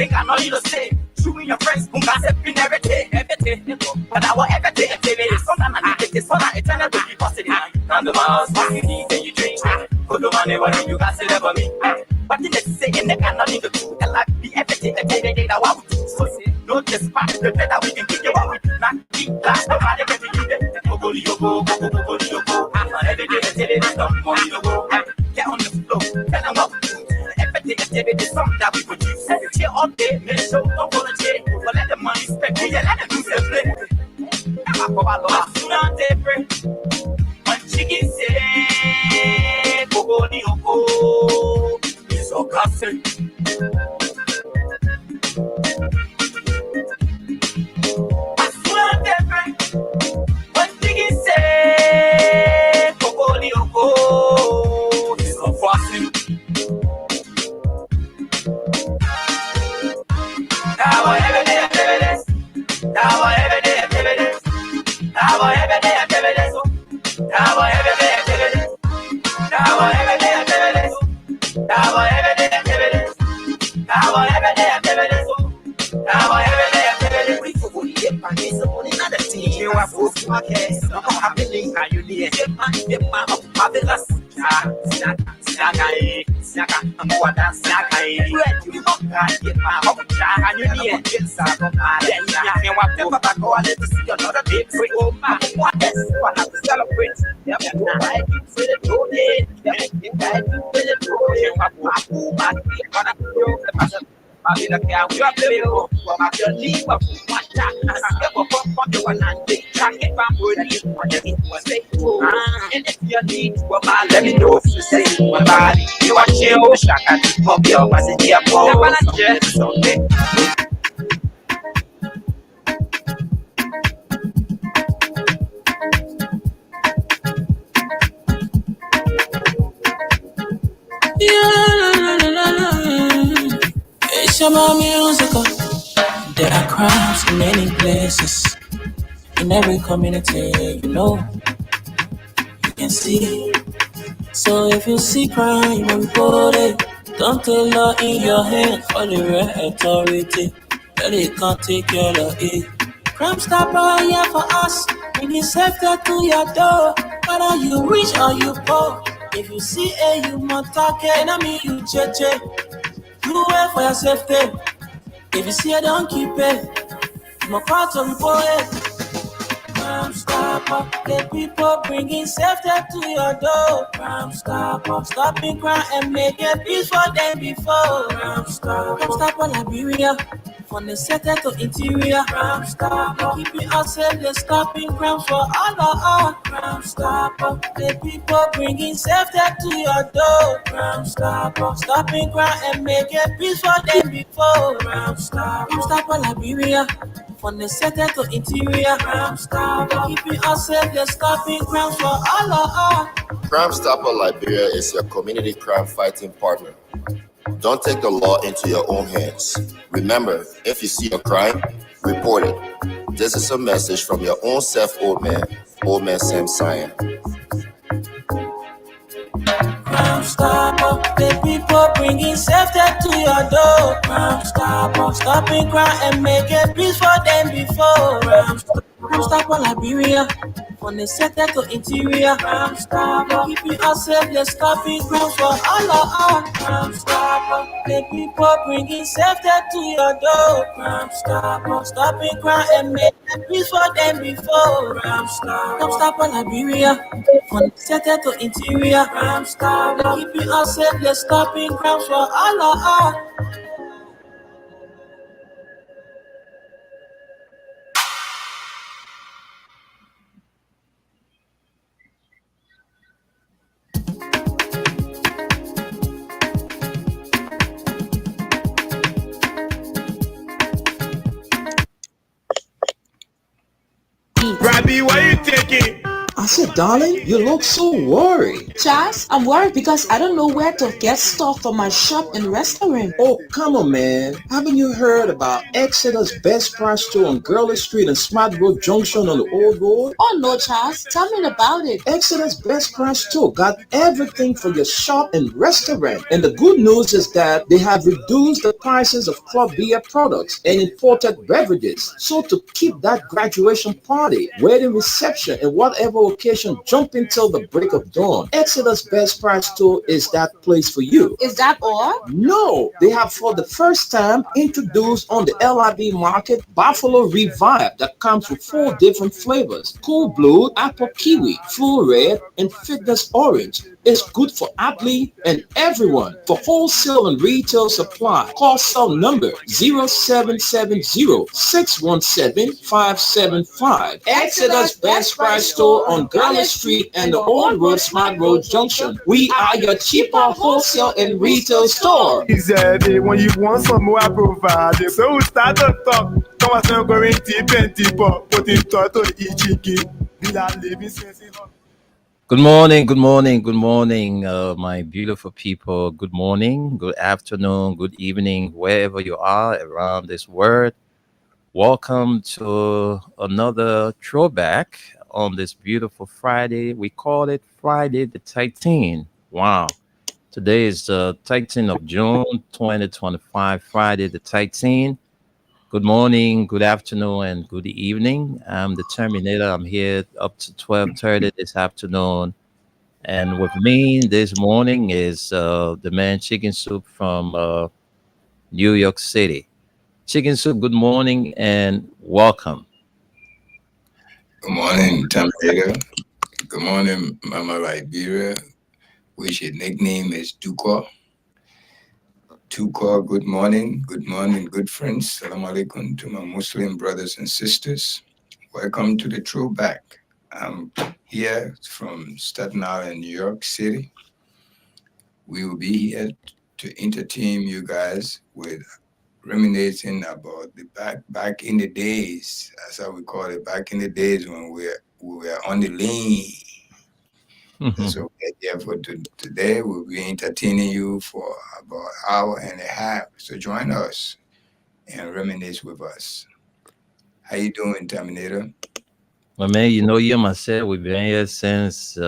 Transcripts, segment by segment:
think I know you to say. Shooting your friends, who got everything, everything. But I want everything, sometimes I need this one, it's another be positive. Come to my house, what you need, then you drink. Put the money when you got it for me. But in the say, in the cannot need to do, and like be everything, that what we do. So say, don't just pass the better we can get you what we do. Not keep last, nobody can be there. Go, every day, get on the floor, tell them what we do. Everything is something that we produce. Cheer all day, make sure don't volunteer. But let the money spend, let them do their play. Not different. When chicken say, Bobo ni oko, it's all classic. Not different. When chicken say, Bobo ni oko, it's all classic. Now every day activities. Now every day activities. Now every day activities. Now every day activities. Now every day activities. Now every day activities. Now every day activities. Now every day activities. We for the hip and it's on another team. You are full of my case. I'm happy. Are you near? Hip man, fabulous. Saka, I'm going to Saka. You can't get my home. And you need to get some. Then you can walk them back. I let to see another big free old man. What else? What have to celebrate? They're right for the today. They're right for the today. I'm going to prove the passion. I'm in a car, we are playing for my leave of my chat. I never come to one and they can't get back with you. And if you need to, let me know if you say, my body, you are chill, shaka, for your message, okay. It's about musical. There are crimes in many places, in every community, you know, you can see. So if you see crime, you report it. Don't take law in your hands for the right authority. That they can't take care of it. Crime stopper here for us. Bring it safety to your door. Whether you rich or you poor. If you see a human talking, I mean you judge. You wait for your safety. If you see it, don't keep it. I'm a part of report it. Crime stopper, the people bringing safety to your door. Crime stopper, stopping crime and making peace for them before. Crime stopper, Liberia, from the center to interior. Crime stopper, keeping us safe, they're stopping crime for all of us. Crime stopper, the people bringing safety to your door. Crime stopper, stopping crime and making peace for them before. Crime stopper, Liberia, from the center to interior. Crime stopper, keeping us safe, they're stopping crime for all of us. Crime Stopper Liberia is your community crime fighting partner. Don't take the law into your own hands. Remember, if you see a crime, report it. This is a message from your own self, Old Man Sam Cyan. Crime stopper, the people bringing safety to your door. Crime stopper, stopping crime and making peace for them before. Crime stopper Liberia, from the center to interior. Crime stopper, keeping us safe, they're stopping crime for all of us. Crime stopper, the people bringing safety to your door. Crime stopper, stopping crime and making peace for them before. Crime stopper Liberia, from the center to interior. Crime stopper, keeping us safe, they're stopping crime for all of us. Rabbi, why you taking? I said, darling, you look so worried. Charles, I'm worried because I don't know where to get stuff for my shop and restaurant. Oh, come on, man. Haven't you heard about Exeter's Best Price Store on Gurley Street and Smart Road Junction on the Old Road? Oh no, Charles, tell me about it. Exeter's Best Price Store got everything for your shop and restaurant. And the good news is that they have reduced the prices of club beer products and imported beverages. So to keep that graduation party, wedding reception, and whatever occasion jumping till the break of dawn, Exeter's Best Price Store is that place for you. Is that all? No, they have for the first time introduced on the LIB market Buffalo Revive that comes with 4 different flavors: Cool Blue, Apple Kiwi, Full Red, and Fitness Orange. It's good for athlete and everyone. For wholesale and retail supply, call cell number 0770-617-575. Exeter's Best Price Store on Garland Street and the Old Road Smart Road Junction. We are your cheaper wholesale and retail store. When you want some more, I provide. So we start to talk. Come on, I'm going deep and deeper. Put it to each Good morning, good morning, good morning, my beautiful people. Good morning, good afternoon, good evening, wherever you are around this world. Welcome to another throwback on this beautiful Friday. We call it Friday the 13th. Wow. Today is the 13th of June, 2025, Friday the 13th. Good morning, good afternoon, and good evening. I'm the Terminator. I'm here up to 12:30 this afternoon. And with me this morning is the man Chicken Soup from New York City. Chicken Soup, good morning and welcome. Good morning, Terminator. Good morning, Mama Liberia, which your nickname is Duko. Tuko, good morning, good friends. Salam alaikum to my Muslim brothers and sisters. Welcome to the Throwback. I'm here from Staten Island, New York City. We will be here to entertain you guys with reminiscing about the back in the days. That's how we call it, back in the days when we were on the lane. That's what we're here for today. We'll be entertaining you for about an hour and a half. So join us and reminisce with us. How you doing, Terminator? Well, man, you know, you myself, we've been here since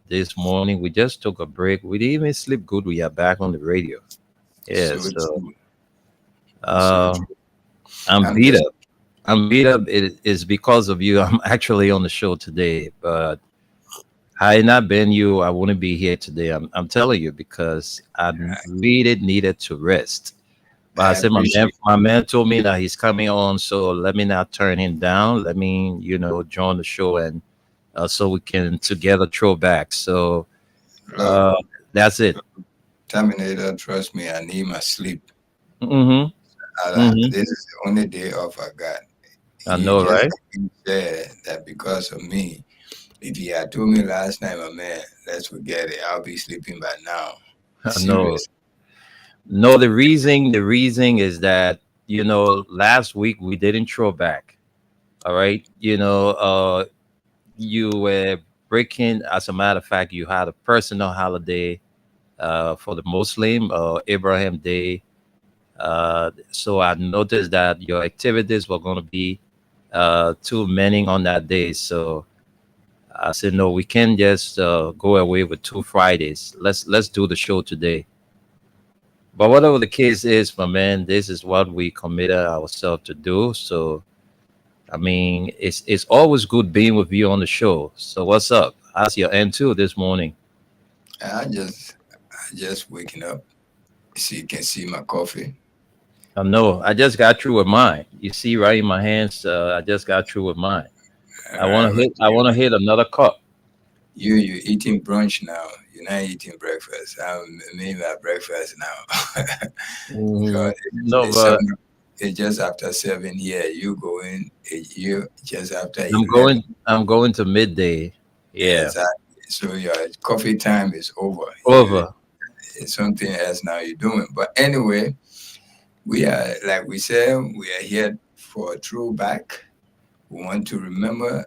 this morning. We just took a break. We didn't even sleep good. We are back on the radio. Yeah, so I'm beat up. I'm beat up. It is because of you. I'm actually on the show today, but had it not been you, I wouldn't be here today. I'm telling you because I really needed to rest. But I said my man told me that he's coming on, so let me not turn him down. Let me, join the show and so we can together throw back. So that's it. Terminator, trust me, I need my sleep. This is the only day off I got. I know, right? You said that because of me. If you had told me last night, my man, let's forget it. I'll be sleeping by now. I know. No, the reason is that, last week we didn't throw back. All right. You were breaking, as a matter of fact, you had a personal holiday for the Muslim Abraham Day. So I noticed that your activities were going to be too many on that day. So I said, no, we can't just go away with 2 Fridays. Let's do the show today. But whatever the case is, my man, this is what we committed ourselves to do. So, I mean, it's always good being with you on the show. So what's up? How's your end too this morning? I just waking up. So you can see my coffee. I know. I just got through with mine. You see, right in my hands. I just got through with mine. I want to hit another cup. You eating brunch now. You're not eating breakfast. I'm making my breakfast now. It's just after 7 here. You going? You just after. I'm going to midday. Yeah. Exactly. So your coffee time is over. It's something else now you're doing. But anyway, we are, like we said, we are here for a throwback. We want to remember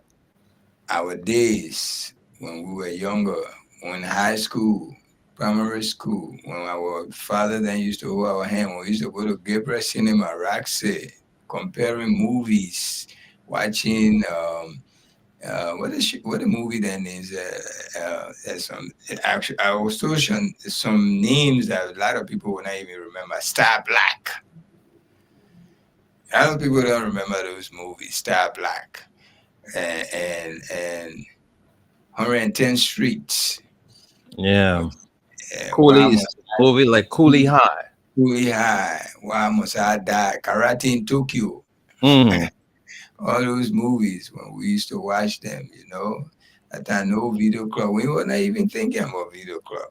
our days when we were younger, when high school, primary school, when our father then used to hold our hand, when we used to go to Gabriel Cinema, Roxy, comparing movies, watching what the movie then is there's some actually I was told some names that a lot of people will not even remember. Star Black. A lot of people don't remember those movies. Star Black and 110th Street. Yeah. Why Coolie is must a movie like Coolie High. we high? Why must I die? Karate in Tokyo. Mm. All those movies when we used to watch them, At time no video club. We were not even thinking about video club.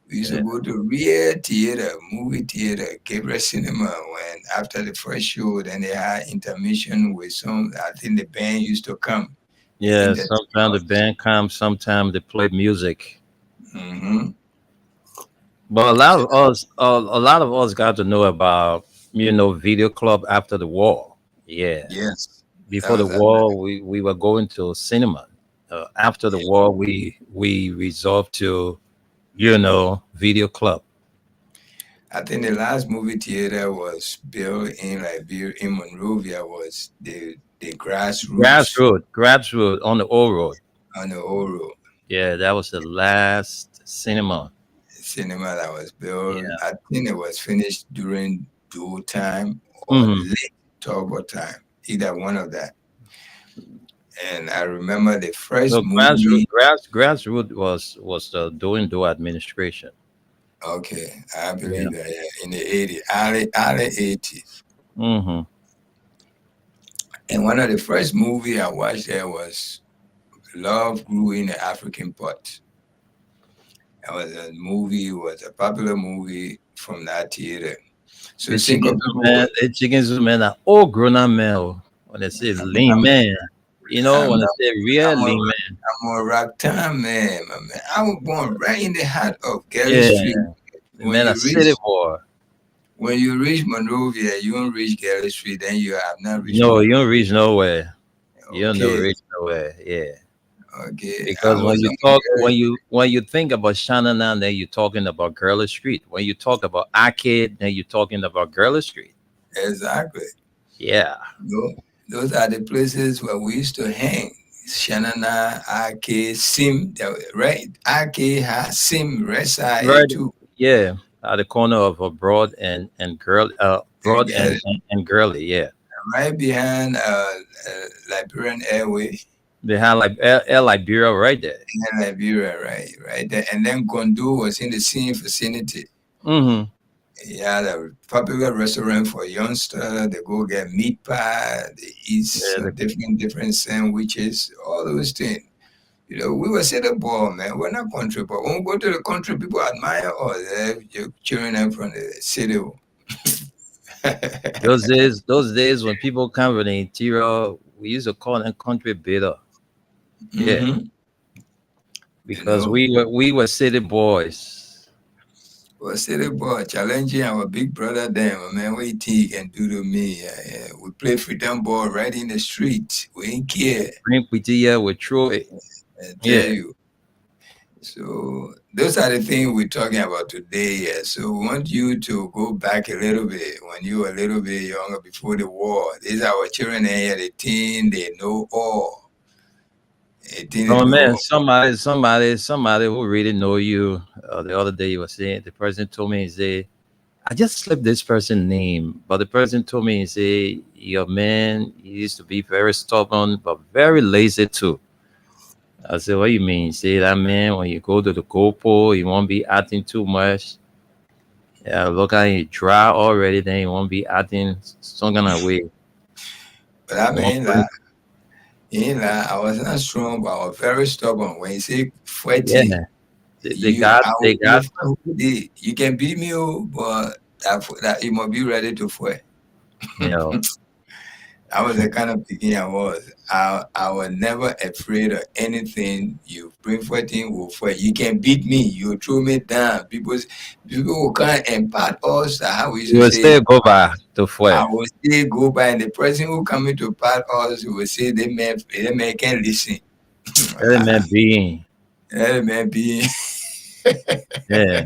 We used to Yeah. go to real theater, movie theater, Gabriel Cinema. When after the first show, then they had intermission with some. I think the band used to come. Yeah. In the Sometimes the band comes, sometimes they play music. mm-hmm. But a lot of us got to know about, video club after the war. Yeah. Yes, that Before the was. war, we were going to cinema. After the war, we resolved to, video club. I think the last movie theater was built in Liberia, in Monrovia, was the grassroots Grassroot on the old road. on the old road. Yeah, that was the last cinema. Cinema that was built. Yeah. I think it was finished during dual time or Hmm. late turbo time, either one of that. And I remember the first So grassroot movie. grassroot was the do administration. Okay, I Yeah. believe that, yeah, in the 80s, early 80s. Hmm. And one of the first movie I watched there was Love Grew in the African Pot. That was a popular movie from that theater. So The think of chicken people man, the chicken man are all grown up men. Oh. When they say lean man, when they say real I'm a lean man. I'm a rock time man, my man. I was born right in the heart of Gary Yeah, Street. the When man a you city reach boy. when you reach Monrovia, you don't reach Gary Street, then you have not reached No, you Monrovia. don't reach nowhere. You don't know Okay, reach nowhere. Yeah. okay. I Because when was you on talk Gary. when you think about Shannon, then you're talking about Girl Street. When you talk about Arcade, then you're talking about Girl Street. Exactly. Yeah. Those are the places where we used to hang. Shanana, Ake, Sim, right? Ake has Sim, Resa, Right. too. Yeah. At the corner of a broad and girl And broad get and girly, yeah. right behind Liberian Airway They had like Liberia right there. in Liberia, right there. And then Gondo was in the same vicinity. Mm-hmm. Yeah, the popular restaurant for youngsters. They go get meat pie, they eat Yeah, some different sandwiches, all those things. We were city ball, man. We're not country, but when we go to the country, people admire us. You're cheering them from the city. those days when people come from the interior, we used to call them country bitter. Yeah. Mm-hmm. You Because know, we were city boys. we're city ball challenging our big brother. Them, man, what you think he can do to me? We play freedom ball right in the street. We ain't care. Drink with you with throw it. I tell Yeah. you. So those are the things we're talking about today. Yeah. So we want you to go back a little bit when you were a little bit younger before the war. These are our children here, the teen, they know all. They think they Oh man, know. somebody who really know you. The other day you were saying the person told me, he say, I just slipped this person's name, but the person told me, he say, your man, he used to be very stubborn but very lazy too. I said, what you mean? He say that man, when you go to the GoPro, he won't be acting too much. Yeah, look at him dry already, then he won't be acting some kind of way. But I He won't mean, bring- I was not strong, but I was very stubborn. When you say fighting, yeah, they will got fight with it. You can beat me, but that you must be ready to fight. you know. I was the kind of pikin I was. I was never afraid of anything. You bring fighting, will fight. You can beat me. You throw me down. People will come and pat us. How we used You to will say, still go back to I Fue. will still go by, and the person who coming to pat us will say, they man can listen. Let a man be. Yeah, man, be. Yeah.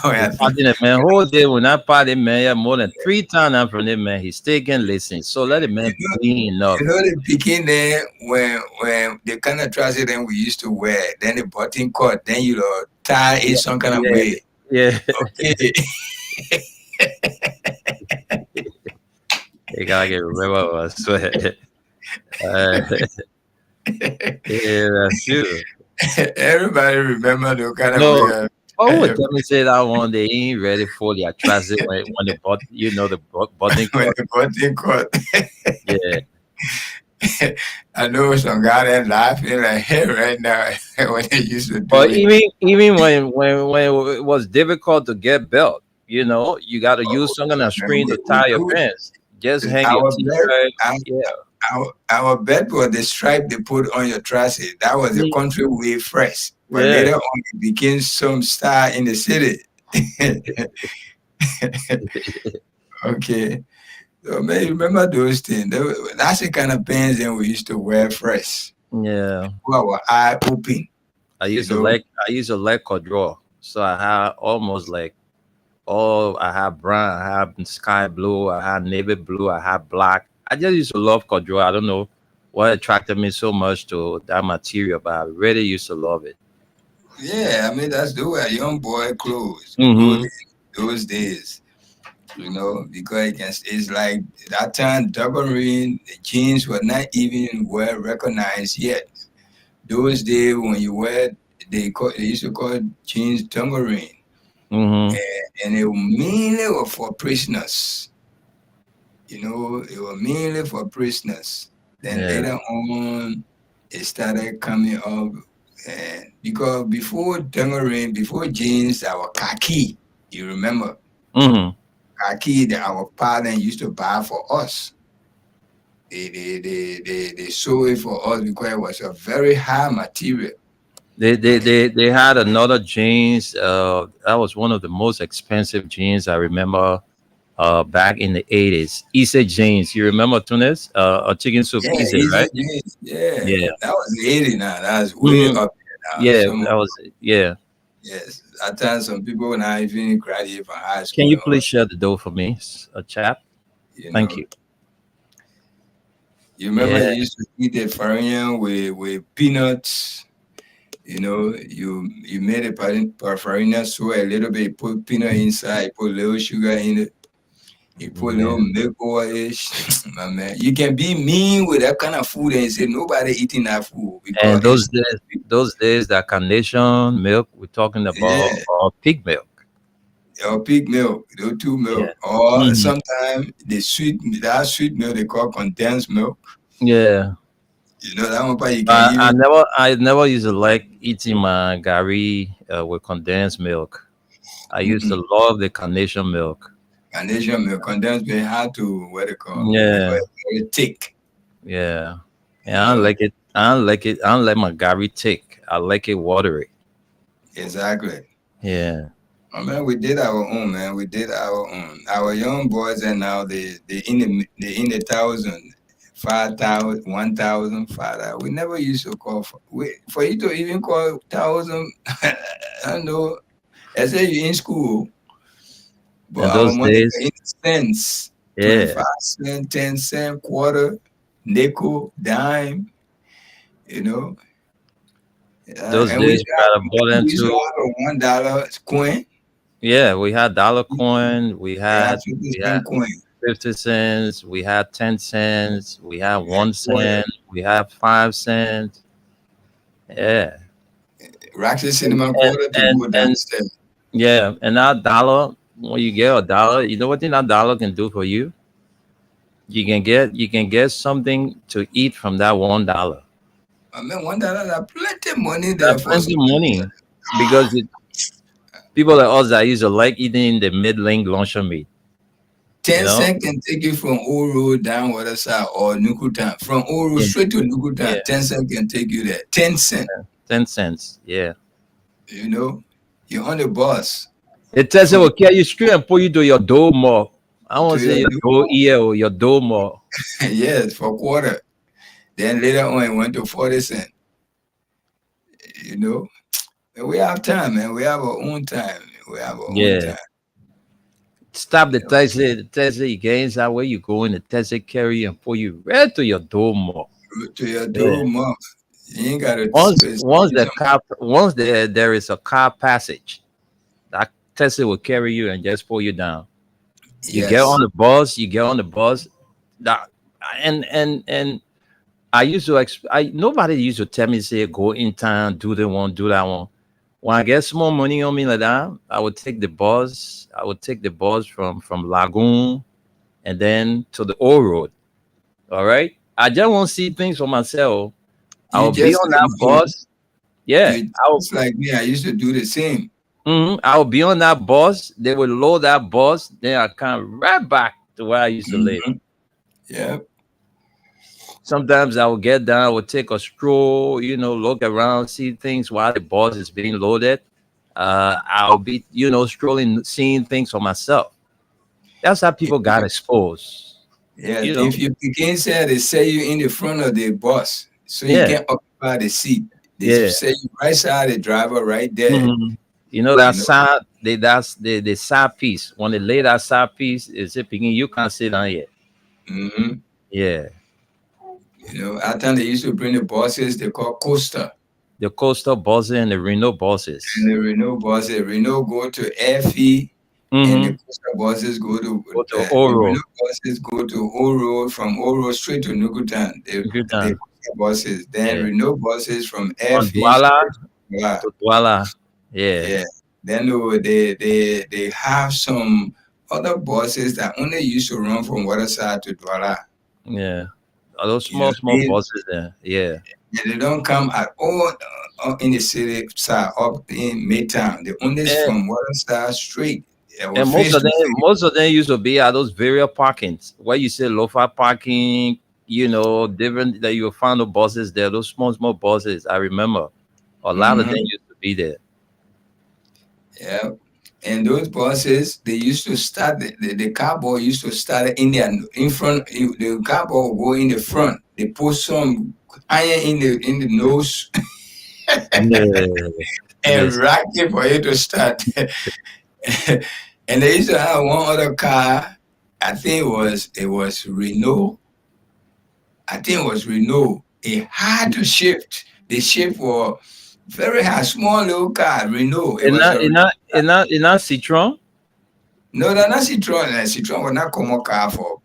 Oh, The yeah, party that man whole day when I party man, yeah, more than 3 times I'm from the man. He's taking listen. So let the you man know, be enough. the picking there when the kind of trousers then we used to wear, then the button cut, then you know tie it Yeah, some kind of yeah, way. yeah. Okay. You gotta get remember I swear. Uh, yeah, that's true. Everybody remember the kind of No, way. who would tell me say that one day he ain't ready for the transit when the but you know the button When cut. the button cut. Yeah. I know some guy that laughing like hey right now when they used to do But it. even when it was difficult to get belt, you know, you got to use some kind of Man, string to tie your pants. Just hang your our bed, t-shirt. our, Yeah. our bed was the stripe they put on your trousers. That was the Mm, country way fresh. But yeah. later on, it became some star in the city. Okay. So, man, remember those things? That's the kind of pants that we used to wear fresh. Yeah. With our eye open, I you used to know. like I used to like draw. So I had almost like all I had brown, I had sky blue, I had navy blue, I had black. I just used to love draw. I don't know what attracted me so much to that material, but I really used to love it. Yeah, I mean, that's the way young boy clothes, Mm-hmm. clothing those days. You know, because it's like that time submarine the jeans were not even well recognized yet. Those days when you wear they used to call jeans submarine, Mm-hmm. and it mainly were for prisoners. You know, it was mainly for prisoners. Then Yeah. later on, it started coming up, and because before submarine, before jeans, that were khaki. You remember? Mm-hmm. Khaki that our parents used to buy for us. They sew it for us because it was a very high material. They had another jeans. That was one of the most expensive jeans I remember. Back in the 80s, Issa jeans. You remember Tunis? A chicken soup, Yeah, Issa, easy right? jeans. Yeah, Yeah. that was 80 now. That's way Hmm. up there now. Yeah. Some That was it. Yeah. yes, at times some people now even graduate from high Can school you and all. please share the dough for me, a chap? You Thank know, you. you remember Yeah. you used to eat a farina with peanuts. You know, you made a farina, so a little bit, put peanut inside, put a little sugar in it. You put a Yeah. little milk oil-ish. My man, you can be mean with that kind of food and say nobody eating that food because And it's those days, that carnation milk we're talking about, yeah, or pig milk. or pig milk, the two Yeah. milk, or Hmm. sometimes that sweet milk they call condensed milk. Yeah. You know that one part you can even I never used to like eating my gari with condensed milk. I used to mm-mm. love the carnation milk. Carnation milk, condensed milk hard to what they call because Yeah. it's very thick. Yeah. You Yeah, I don't know like it. I don't like it. I don't like my gari thick. I like it watery. exactly. Yeah. I mean, we did our own, man. We did our own. Our young boys and now they in the thousand, 5,000, 1,000, 5,000. We never used to call for you to even call thousand. I don't know. I say you in school, but And our those money days, in cents, yeah. 25 cent, 10 cent, quarter, nickel, dime. You know, Those and we days used we to have, got to ball we used to into. have a $1 coin. Yeah, we had dollar coin. We have 50 We had cent coin. 50 cents. We had 10 cents. We had We had one quarter. cent. We had 5 cents. Yeah. Roxy And Cinema and Quarter to and, go and downstairs. yeah, and that dollar, when you get a dollar, you know what thing that dollar can do for you? You can get something to eat from that $1. I mean, $1, that plenty money there That for plenty some of people. money because people like us that used to like eating the mid-lane luncheon meat. You 10 know? cent can take you from Old Road down other side or Nukutan. From Old Road Yeah, straight to Nukutan, yeah, 10 cent can take you there. 10 cent, 10 cents. Yeah. you know. You're on the bus It tells you, from okay, you straight and pull you to your door more. I to want to say your your door ear or your door more. yes, for quarter. Then later on, it went to 40 cent. you know. And we have time, man. We have our own time. We have our own Yeah. time. Stop You the know, taxi. The taxi gains out where you going. The taxi carry you and pull you right to your door more. go to your Yeah. door, mom. You ain't got to Once spend once the some. car once there is a car passage, that taxi will carry you and just pull you down. You get on Yes. the bus. You get on the bus. That and I used to I nobody used to tell me say go in town, do the one, do that one. When I get small money on me like that, I would take the bus. I would take the bus from Lagoon and then to the old road. All right. I just want to see things for myself. I You will be just on like that me. bus. Yeah. You just like me. I used to do the same. I will be on that bus. They will load that bus. Then I come right back to where I used to live. Hmm. Yeah. Sometimes I will get down, I will take a stroll, look around, see things while the bus is being loaded. I'll be, strolling, seeing things for myself. That's how people got exposed. Yeah. You If know, you begin say they say you in the front of the bus, so you yeah, can occupy the seat. They yeah. say you right side the driver right there. Mhm. You know that You know. side, that's the side piece. When they lay that side piece, is it picking? You can't sit down yet. Hmm. Yeah, You know. At time they used to bring the buses they call coaster. the coastal buses and the Renault And buses. the Renault buses, Renault go to FE, and the Mm-hmm. coastal buses go to Go to the Oro. Renault buses go to Oro, from Oro straight to Nukutan. Good The time. coastal buses, then Yeah. Renault buses from On FE Douala straight to Douala. to Douala. Yeah. Yeah. Then they have some other buses that only used to run from Waterside to Douala. Yeah. All those You know, small buses there. Yeah. they don't come at all in the city side up in Midtown. They only And from Waterside straight. It was and face to face. most of them used to be at those various parkings where you say low-fi parking, different that you'll find the buses there, those small buses. I remember a lot of them Hmm. used to be there. Yeah. And those buses, they used to start the cowboy used to start in front. The cowboy will go in the front. They put some iron in the nose Yeah. and Yes. rock it for you to start. And they used to have one other car. I think it was Renault. I think it was Renault. It had to shift. The shift was very high, small little car, Renault. It And was not a in that in that in that Citron. no, they're not Citroen. Citroen was not common car for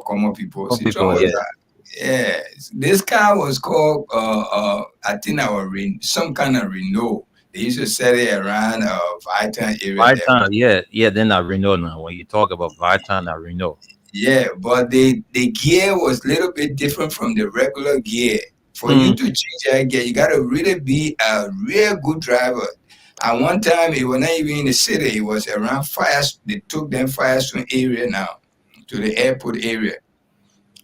common people. Some Citroen people, was yeah. yeah. This car was called I think our some kind of Renault. They used to sell it around Vitan area there. Vitan, yeah, yeah. Then I Renault now. When you talk about Vitan, I Renault. Yeah, but the gear was a little bit different from the regular gear. For you Mm, to change that gear, you gotta really be a real good driver. At one time, it was not even in the city. It was around fire. They took them Firestone area now to the airport area,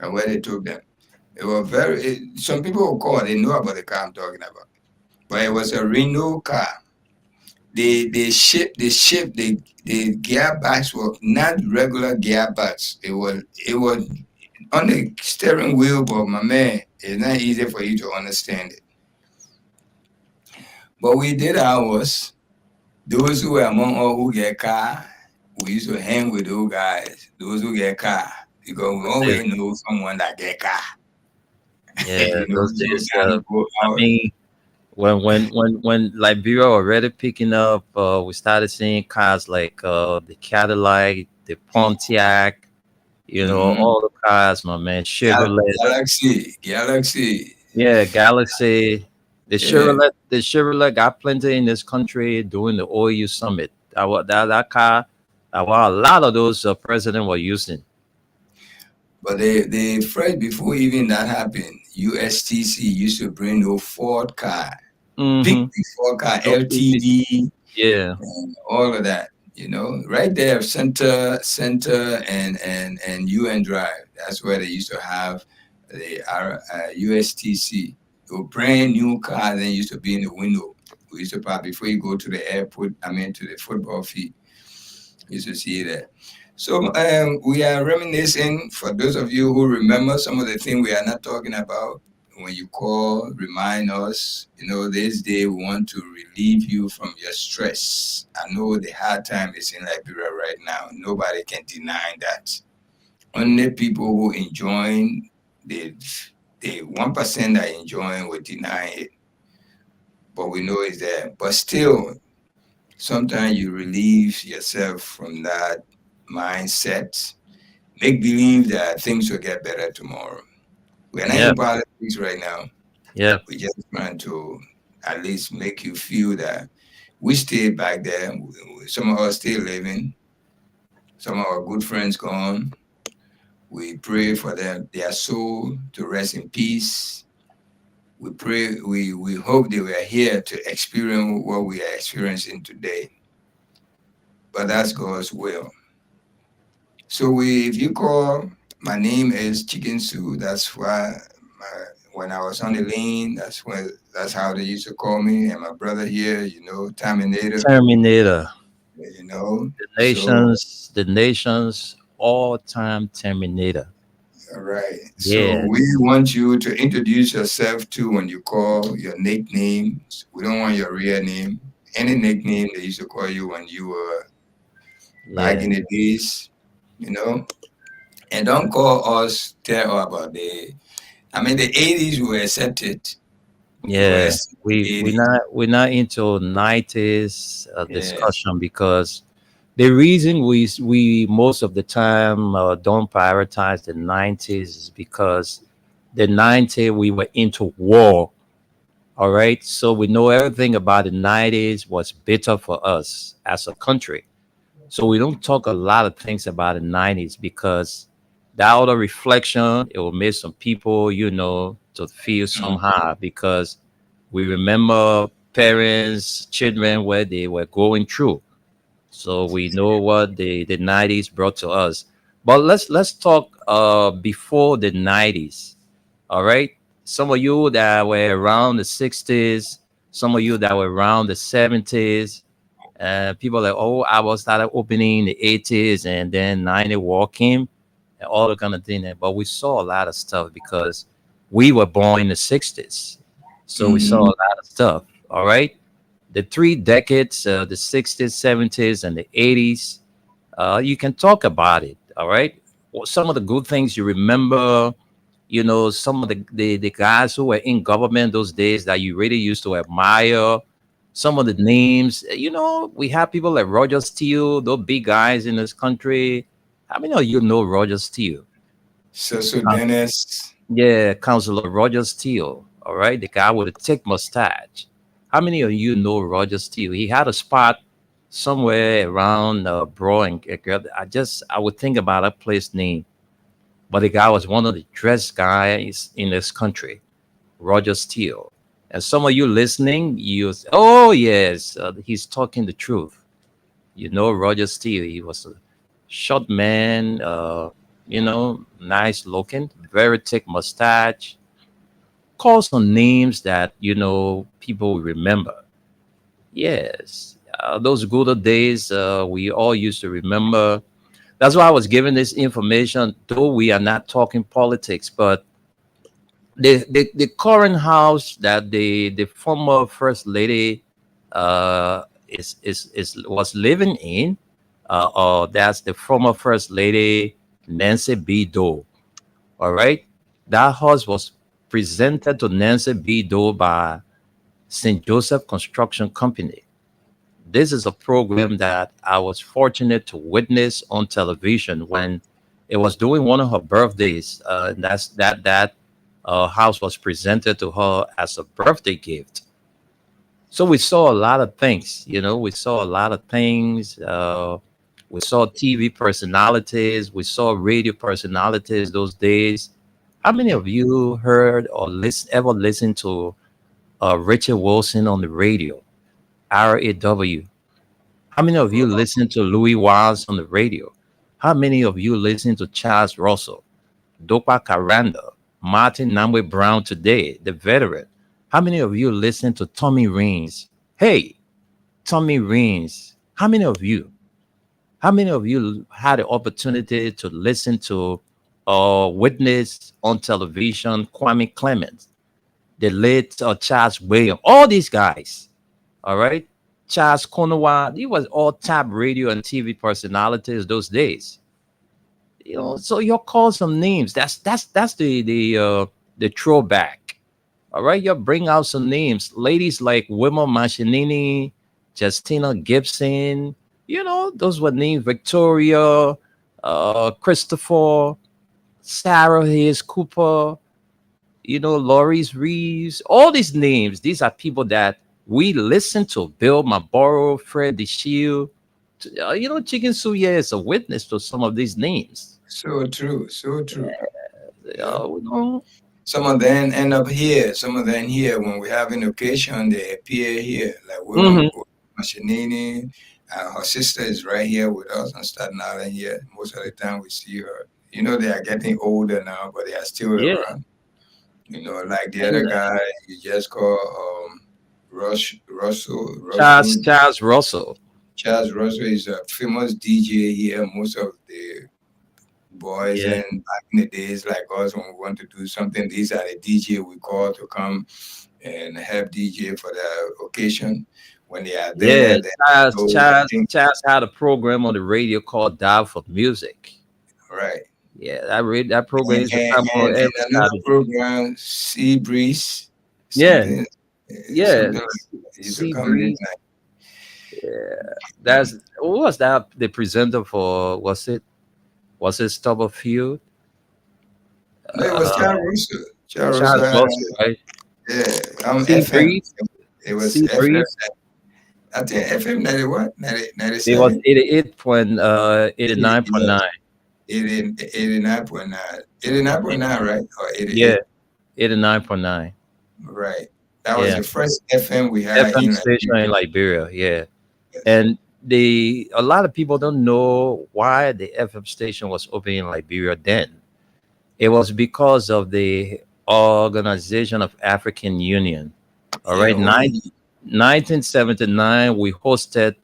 where they took them. It was some people will call. They know about the car I'm talking about, but it was a Renault car. They ship the gearbox were not regular gearbox. It was on the steering wheel, but my man, it's not easy for you to understand it. But we did ours. Those who were among us who get car, we used to hang with those guys. Those who get car, because we those days, always know someone that get car. yeah, those So days. kind of go I out. mean, when Liberia already picking up, we started seeing cars like the Cadillac, the Pontiac, Hmm. all the cars, my man, Chevrolet, Galaxy. yeah, Galaxy. Yeah. The Chevrolet got plenty in this country doing the OU summit. That car, a lot of those president were using. But they first before even that happened, USTC used to bring no Ford car, Mm-hmm. big Ford car, So easy. LTD, Yeah, and all of that. Right there, center, and UN Drive. That's where they used to have the USTC. They were brand new cars. They used to be in the window. We used to park before you go to the airport. I mean, to the football field. You used to see that. So we are reminiscing for those of you who remember some of the things we are not talking about. when you call, remind us, this day we want to relieve you from your stress. I know the hard time is in Liberia right now. Nobody can deny that. Only people who enjoying the 1% that enjoying will deny it. But we know it's there. But still, sometimes you relieve yourself from that mindset. Make believe that things will get better tomorrow. We're not Yeah, in politics right now. yeah, We just trying to at least make you feel that we stay back there. Some of us still living. Some of our good friends gone. We pray for them, their soul to rest in peace. We pray, we hope they were here to experience what we are experiencing today. But that's God's will. So if you call, my name is Chicken Sue. That's why when I was on the lane, that's how they used to call me. And my brother here, Terminator, Terminator. you know. So The nation's all-time Terminator. all right. So we Yes, want you to introduce yourself too when you call your nicknames. We don't want your real name. Any nickname they used to call you when you were back yeah, in the days, you know. And don't call us tell about the 80s we were accepted. We were yeah. accepted in We the we're 80s. not into 90s Yes. discussion because the reason we most of the time don't prioritize the 90s is because the 90s we were into war. All right, so we know everything about the 90s was bitter for us as a country. So we don't talk a lot of things about the 90s because that auto reflection, it will make some people, to feel somehow because we remember parents, children, where they were going through. So we know what the 90s brought to us. But let's talk before the 90s. All right. Some of you that were around the 60s, some of you that were around the 70s, people like, oh, I was started opening in the 80s and then 90 walking and all the kind of thing. But we saw a lot of stuff because we were born in the 60s. So we saw a Mhm. lot of stuff. All right. The three decades, the 60s, 70s, and the 80s, you can talk about it. All right. Well, some of the good things you remember, some of the guys who were in government those days that you really used to admire, some of the names, we have people like Roger Steele, those big guys in this country. How many of you know Roger Steele? So Uh, Dennis, yeah, Councilor Roger Steele. All right, the guy with a thick mustache. How many of you know Roger Steele? He had a spot somewhere around Bro and I would think about a place name, but the guy was one of the dressed guys in this country, Roger Steele. And some of you listening, oh yes, he's talking the truth. Roger Steele. He was a short man, nice looking, very thick mustache. Call some names that people will remember. Yes, those good old days we all used to remember. That's why I was giving this information. Though we are not talking politics, but the current house that the former first lady is was living in, that's the former first lady Nancy B. Doe. All right, that house was presented to Nancy B. Doe by St. Joseph Construction Company. This is a program that I was fortunate to witness on television when it was doing one of her birthdays. That's that house was presented to her as a birthday gift. So we saw a lot of things. We saw a lot of things. We saw TV personalities. We saw radio personalities those days. How many of you heard or ever listened to Richard Wilson on the radio? RAW. How many of you listen to Louis Waz on the radio? How many of you listen to Charles Russell, Dopa Caranda, Martin Namwe Brown today, the veteran? How many of you listen to Tommy Rains? Hey, Tommy Rains. How many of you? How many of you had the opportunity to listen to or witness on television Kwame Clement? the late Charles William, all these guys. All right, Charles Cornwall, he was all top radio and TV personalities those days. So you call some names. That's the throwback. All right, you bring out some names, ladies like Wilma Machinini, Justina Gibson. Those were names. Victoria, Christopher, Sarah Hayes Cooper. Laurie's Reeves. All these names. These are people that we listen to. Bill Maboro, Fred DeShield. Chicken Suya is a witness to some of these names. So true, so true. Yeah. Uh, you know, Some of them end up here. Some of them here when we have an occasion, they appear here. Like women, mhm. Machinini, her sister is right here with us on Staten Island here. Most of the time we see her. They are getting older now, but they are still Yeah. around. Like the And other guy you just called Russell. Charles Russell. Charles Russell is a famous DJ here. Most of the boys Yeah. and back in the days like us when we want to do something, these are the DJ we call to come and help DJ for the occasion. When they are Yeah. there, they Charles, know Charles, things Charles had a program on the radio called Dial for Music. right. Yeah, that program And, used to and, come on and every another Saturday. program, Sea Breeze, Yeah. something, Yeah. something like that. It used to Sea come Breeze. midnight. Yeah. That's what was that the presenter for? Was it Stubblefield? No, it was Uh, Charles Russell. Charles Charles Russell, Russell, right? yeah, Sea FM. Breeze. It was Sea FM. Breeze. I think FM 90 what? It was 97? 89.9. 89.9. 89.9, right? Or Yeah, 88? 89.9. Right. That was Yeah. the first FM we had FM in station Nigeria. in Liberia. Yeah. Yes. And a lot of people don't know why the FM station was open in Liberia then. It was because of the Organization of African Union. All Yeah. right, 1979, we hosted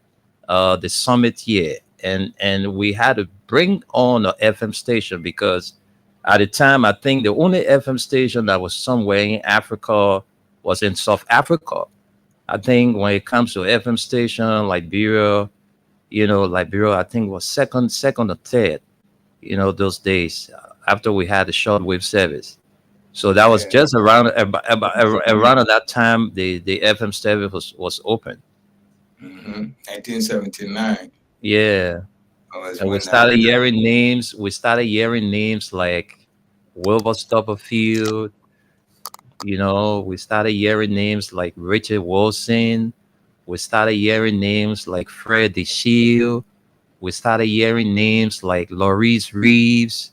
the summit here, and we had to bring on a FM station because at the time, I think the only FM station that was somewhere in Africa was in South Africa. I think when it comes to FM station, Liberia, Liberia, I think was second or third, those days after we had the shortwave service. So that was Yeah. just around at that time the FM service was open. 1979 Yeah, was and we when started hearing names. We started hearing names like Wilbur Stopperfield. We started hearing names like Richard Wilson. We started hearing names like Fred DeShield. We started hearing names like Laurice Reeves.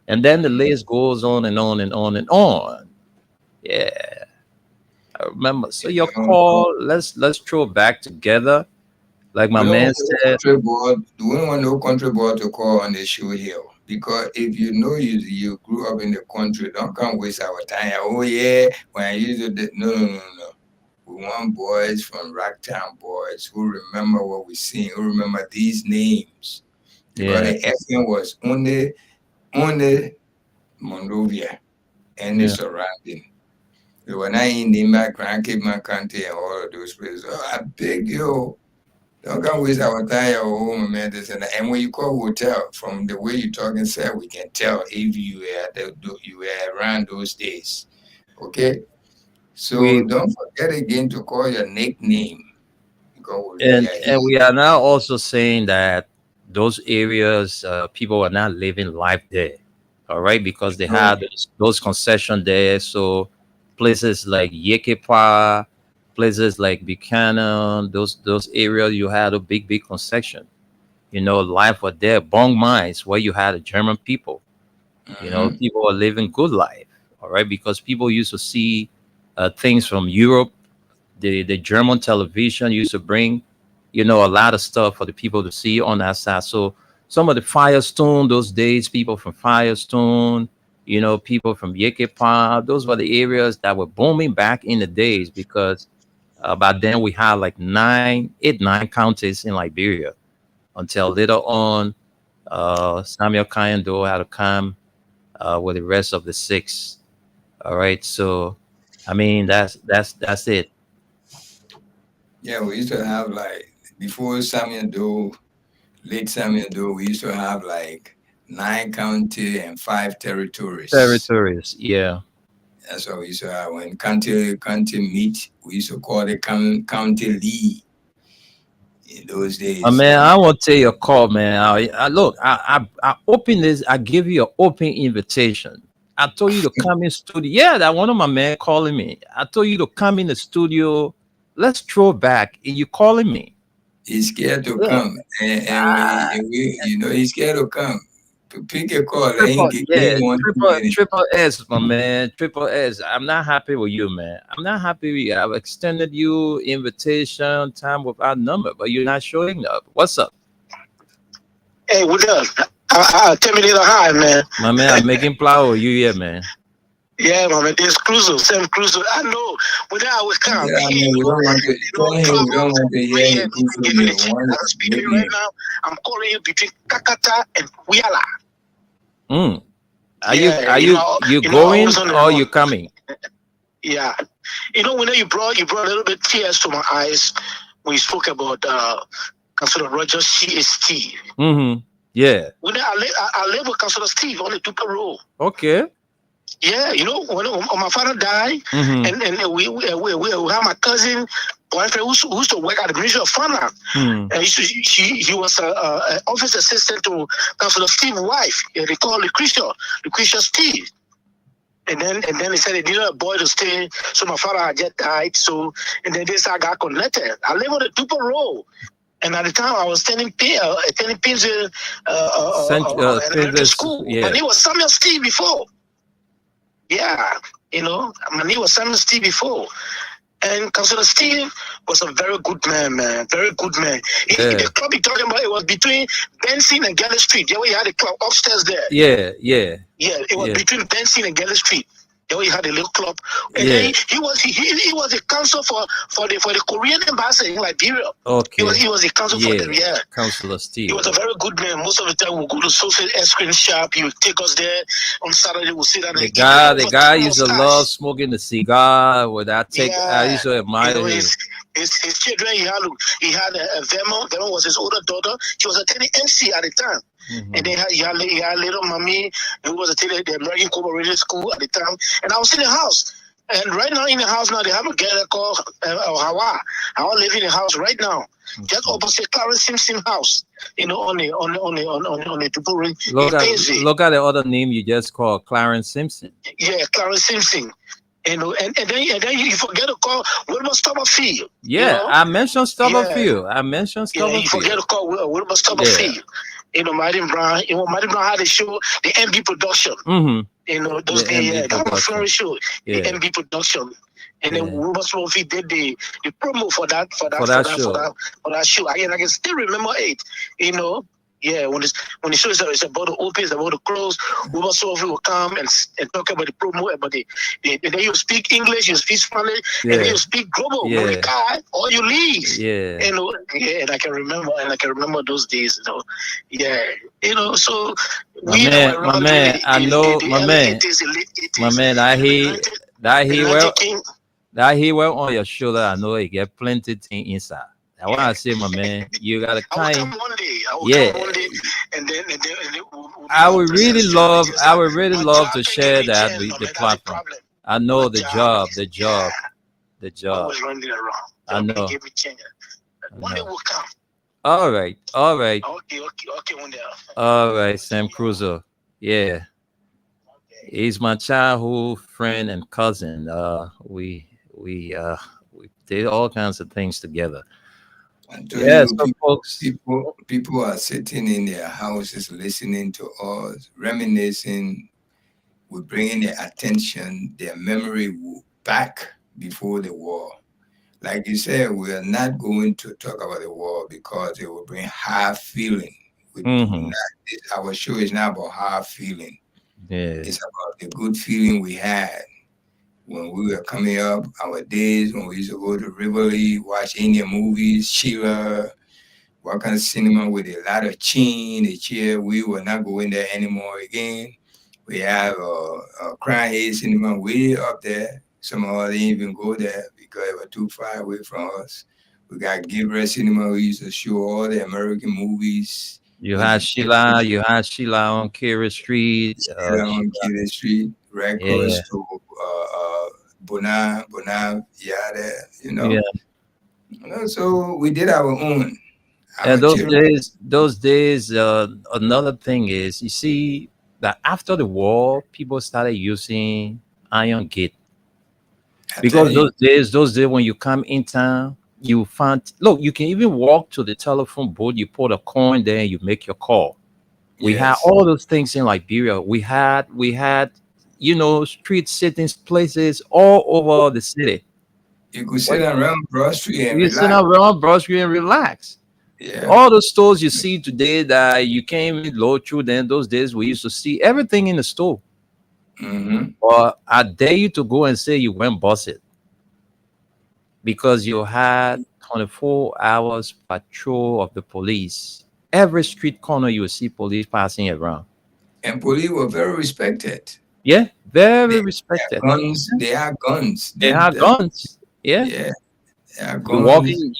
And then the list goes on and on and on and on. Yeah, I remember. So your call, let's throw it back together. Like my we don't man want no said, country board. We don't want no country board to call on the show here. Because if you know you grew up in the country, don't come waste our time. Oh yeah, when I used to no. We want boys from Rocktown boys who remember what we seen, who remember these names. Because yeah, the FM was only Monrovia and the yeah. surrounding. We were not in Nimba, Crankman County, and all of those places. Oh, I beg you, don't come waste our time or home, man. This and that. And when you call hotel, from the way you talk and say, we can tell if you were around those days. Okay? So We don't forget again to call your nickname because we and are and here. we are now also saying that those areas, people are not living life there. All right, because they So, had those concession there. So places like Yekepa, places like Buchanan, those areas you had a big concession. Life was there. Bong mines where you had the German people. mhm, People are living good life. All right, because people used to see things from Europe. The German television used to bring, a lot of stuff for the people to see on that side. So some of the Firestone those days, people from Firestone, people from Yekepa, those were the areas that were booming back in the days because back then we had like nine counties in Liberia until later on, Samuel Kayando had to come with the rest of the six. All right, so I mean, that's it. Yeah, we used to have like before Samuel Doe, late Samuel Doe, we used to have like 9 county and 5 territories. Territories, yeah. That's what we used to have. When county meet, we used to call it county Lee in those days. Man, And I want to take your call, man. Look, I open this. I give you an open invitation. I told you to come in studio. Yeah, that one of my man calling me. I told you to come in the studio. Let's throw back. And you calling me? he's scared to Yeah. come. And we, he's scared to come. To pick a call, and Triple, he yeah, ain't want too many. triple S, my man. Triple S. I'm not happy with you, man. I'm not happy with you. I've extended you invitation time without number, but you're not showing up. What's up? Hey, what up? Terminator High, man. My man, I'm making plow with you here, man. Yeah, man. This Cruiser, Sam Cruiser. I know. When I was calm, Yeah, I mean, we don't want to tell him we don't trouble. want to hear Man, his even people. give me We the chance. want I'm to speaking make right him. now. I'm calling you between Kakata and Kuyala. Mm. Are you Yeah, are you you I going was on the or run. you coming? Yeah, when you brought a little bit tears to my eyes when you spoke about Councilor Roger CST. Mm-hmm. Yeah. When I live with Councilor Steve on the Duper Road. Okay. Yeah, when my father died, Mm-hmm. and we have my cousin boyfriend who used to work at the Ministry of Finance. Hmm. And he was an office assistant to Councilor Steve's wife. Yeah, they call Lucretia Steve. And then they said they needed a boy to stay. So my father had just died. So and then this I got connected. I live on the Duper Road. And at the time, I was attending Pins elementary school. My Yeah. name was Samuel Steve before. Yeah, my name was Samuel Steve before. And Councilor Steve was a very good man. Very good man. Yeah. The club he's talking about, it was between Benson and Galley Street. Yeah, we had a club upstairs there. Yeah. Yeah, it was between Benson and Galley Street. There we had a little club, and Yeah. then he was a counsel for the Korean embassy in Liberia. Okay. He was a counsel for them. Yeah, Councilor Steve. he was a very good man. Most of the time, we'll go to Social Ice Cream Shop. He would take us there on Saturday. We'll sit down and The guy used to love smoking the cigar. I used to admire him. His children. He had a Vemo. Vemo was his older daughter. She was attending MC at the time. Mm-hmm. And then he had little mommy who was attending the American Corporation School at the time. And I was in the house. And right now in the house now, they have a girl called Hawa. Hawa live in the house right now, just opposite Clarence Simpson house. On the Dubury. Look at the other name you just called, Clarence Simpson. Yeah, Clarence Simpson. And then you forget to call Wilbur Stubberfield. Yeah, I mentioned Stubberfield. Yeah, you forget to call Wilbur Stubberfield. Martin Brown. Martin Brown had a show, the MB production. Mm-hmm. Those days, that was a show, the MB production. And then Wilbur Stubberfield did the promo for that show. I can still remember it. Yeah, when the show is about to open, it's about to close, Wilbur Stubberfield will come and talk about the promo, about and then you speak English, you speak Spanish, and then you speak global, or you leave. Yeah. And I can remember those days. Yeah. So my man, that he went on your shoulder. I know he get plenty thing inside. I want to say, my man, you got a kind. I will come one day, and then I would really love to share that with the platform. I know the job. Always running around. I know. Give me change. One day will come. All right. Okay, one day. All right, Sam Cruiser. Yeah. He's my childhood friend and cousin. We did all kinds of things together. Yeah, so people are sitting in their houses listening to us, reminiscing. We're bringing their attention, their memory back before the war. Like you said, we are not going to talk about the war because it will bring hard feeling. Our show is not about hard feeling. Yeah. It's about the good feeling we had when we were coming up, our days when we used to go to Rivoli, watch Indian movies, Sheila, walk on cinema with a lot of chin, the chair. We were not going there anymore again. We have a Crown Head cinema way up there, Somehow they didn't even go there because it was too far away from us. We got Gabriel Cinema, who used to show all the American movies. You had Sheila. You had Sheila on Kerry Street. On Keeler Street, Yeah. records to Bona, Yada, Yeah. So we did our own. And Our children, those days, another thing is, you see that after the war, people started using iron gate I tell because you, those days when you come in town, you find look, you can even walk to the telephone booth, you put a coin there, and you make your call. We had yes, all those things in Liberia. We had, street sitting places all over the city. you could sit When around Broad Street and you sit relax. around Broad Street and relax. Yeah. All the stores you see today that you can't even load through, then those days we used to see everything in the store. Mm-hmm. But I dare you to go and say you went bust it because you had 24 hours patrol of the police. Every street corner you will see police passing around. And police were very respected. Yeah, They very had respected. guns. They had guns. They had guns. Yeah. Yeah, they had You guns. walking,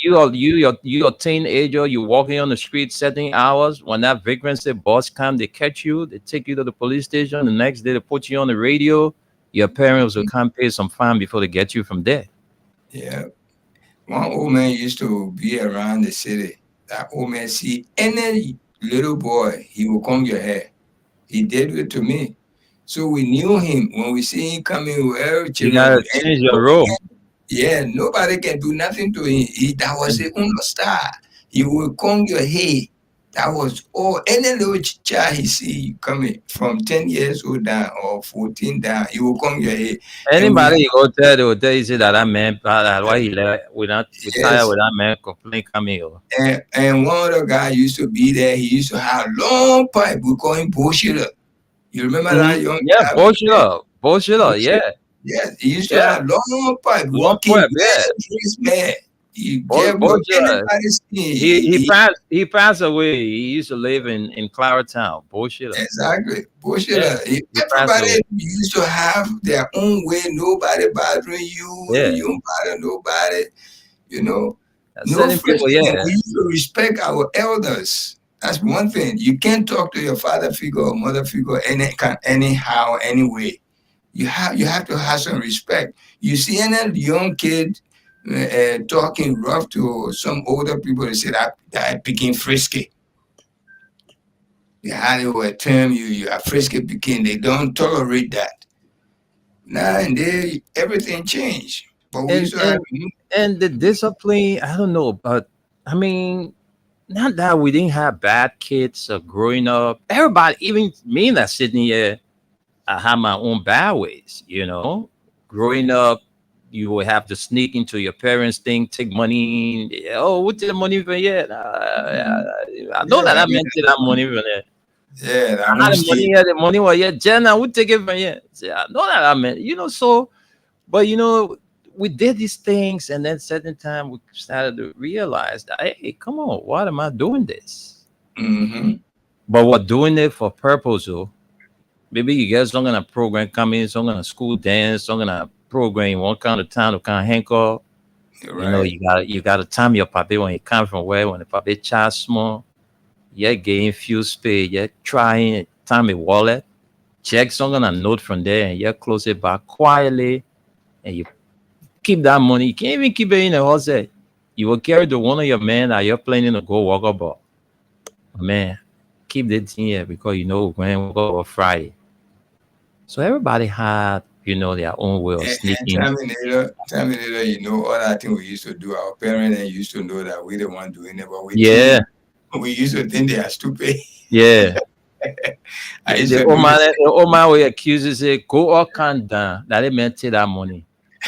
you're a teenager, you walking on the street 7 hours. When that vagrancy boss come, they catch you, they take you to the police station. The next day they put you on the radio. Your parents will come pay some fine before they get you from there. Yeah. One old man used to be around the city. That old man see any little boy, he will comb your hair. He did it to me. So we knew him. When we see him coming with every You gotta children, change your role. yeah, nobody can do nothing to him. That was a star. He will comb your hair. That was all. Any little child he see coming from 10 years old down or 14 down, he will comb your hair. And we Anybody you go tell, they will tell you say that man, why he left, we tired yes, with that man complain coming here. and one other guy used to be there. He used to have long pipe. We call him bullshitter. You remember that young Yeah, guy? bullshit, yeah, Yes, he used to yeah. have long pipe, Long walking pipe, yeah. this man. He get what Bullshit. anybody see. He passed away. He used to live in Claratown. Bullshit. Exactly. Bullshit. Yeah, he passed Everybody away. used to have their own way. Nobody bothering you. Yeah. You don't bother nobody. No Certain people, friction. yeah. We used to respect our elders. That's one thing. You can't talk to your father figure or mother figure anyhow, anyway. You have to have some respect. You see any young kid talking rough to some older people, they say that picking frisky. They will term you are frisky picking. They don't tolerate that. Now and then everything changed. But we And used to have and the discipline, I don't know, but I mean, not that we didn't have bad kids growing up. Everybody, even me that's sitting here, I have my own bad ways, Growing up, you will have to sneak into your parents' thing, take money. Oh, what's the money for yet? I know that I meant to that money from there. yeah, that I had the money mostly here, the money was yeah, Jen, I would take it from here. Say, I know that I meant, so, but we did these things, and then certain time we started to realize that, hey, come on, why am I doing this? mm-hmm. But we're doing it for purpose, though. Maybe you guys some gonna program coming, some gonna school dance, some gonna program one kind of time to kind of handcuff. Right. You gotta time your puppy when you come from where when the puppy child small. You're getting few space, you're trying time a wallet, check some gonna note from there, and you close it back quietly, and you keep that money. You can't even keep it in the house. You will carry the one of your men that you're planning to go walk about. Man, keep that thing here because we're going to walk about Friday. So everybody had, their own way of And sneaking. time later, all that thing we used to do. Our parents used to know that we the one doing it, but Yeah, we used to think they are stupid. yeah. I used The to old do man, this. the old man will accuse you, say, go or can down. That they meant take that money.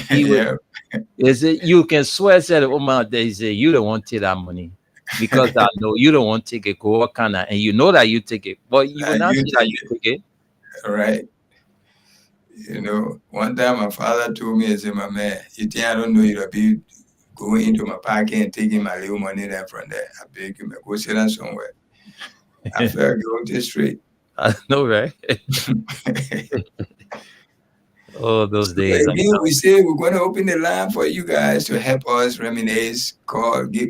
He would, Yeah, they say, you can swear, said the old man, they say, you don't want to take that money. Because I know you don't want to take it, go or can down. And you know that you take it. But you will not you see that take you take it. right. One time my father told me, he said, my man, you think I don't know you'll be going into my pocket and taking my little money there from there. I beg you, man, go sit down somewhere. I felt going to straight. I know, right? Oh, those So days. again, we say we're going to open the line for you guys to help us reminisce.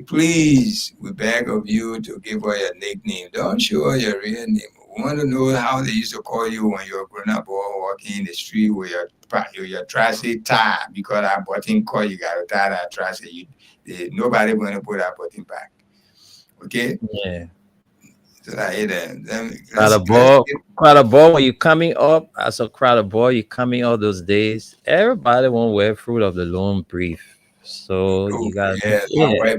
Please, we beg of you to give us your nickname. Don't show us your real name. We want to know how they used to call you when you were growing up or walking in the street with your trashy tie, because that button call you got to tie that trashy. Nobody going to put that button back. Okay? Yeah. So that Crowd of ball when you coming up as a crowd of ball, you coming up those days. Everybody won't wear fruit of the loom brief. So oh, you got yeah, yeah.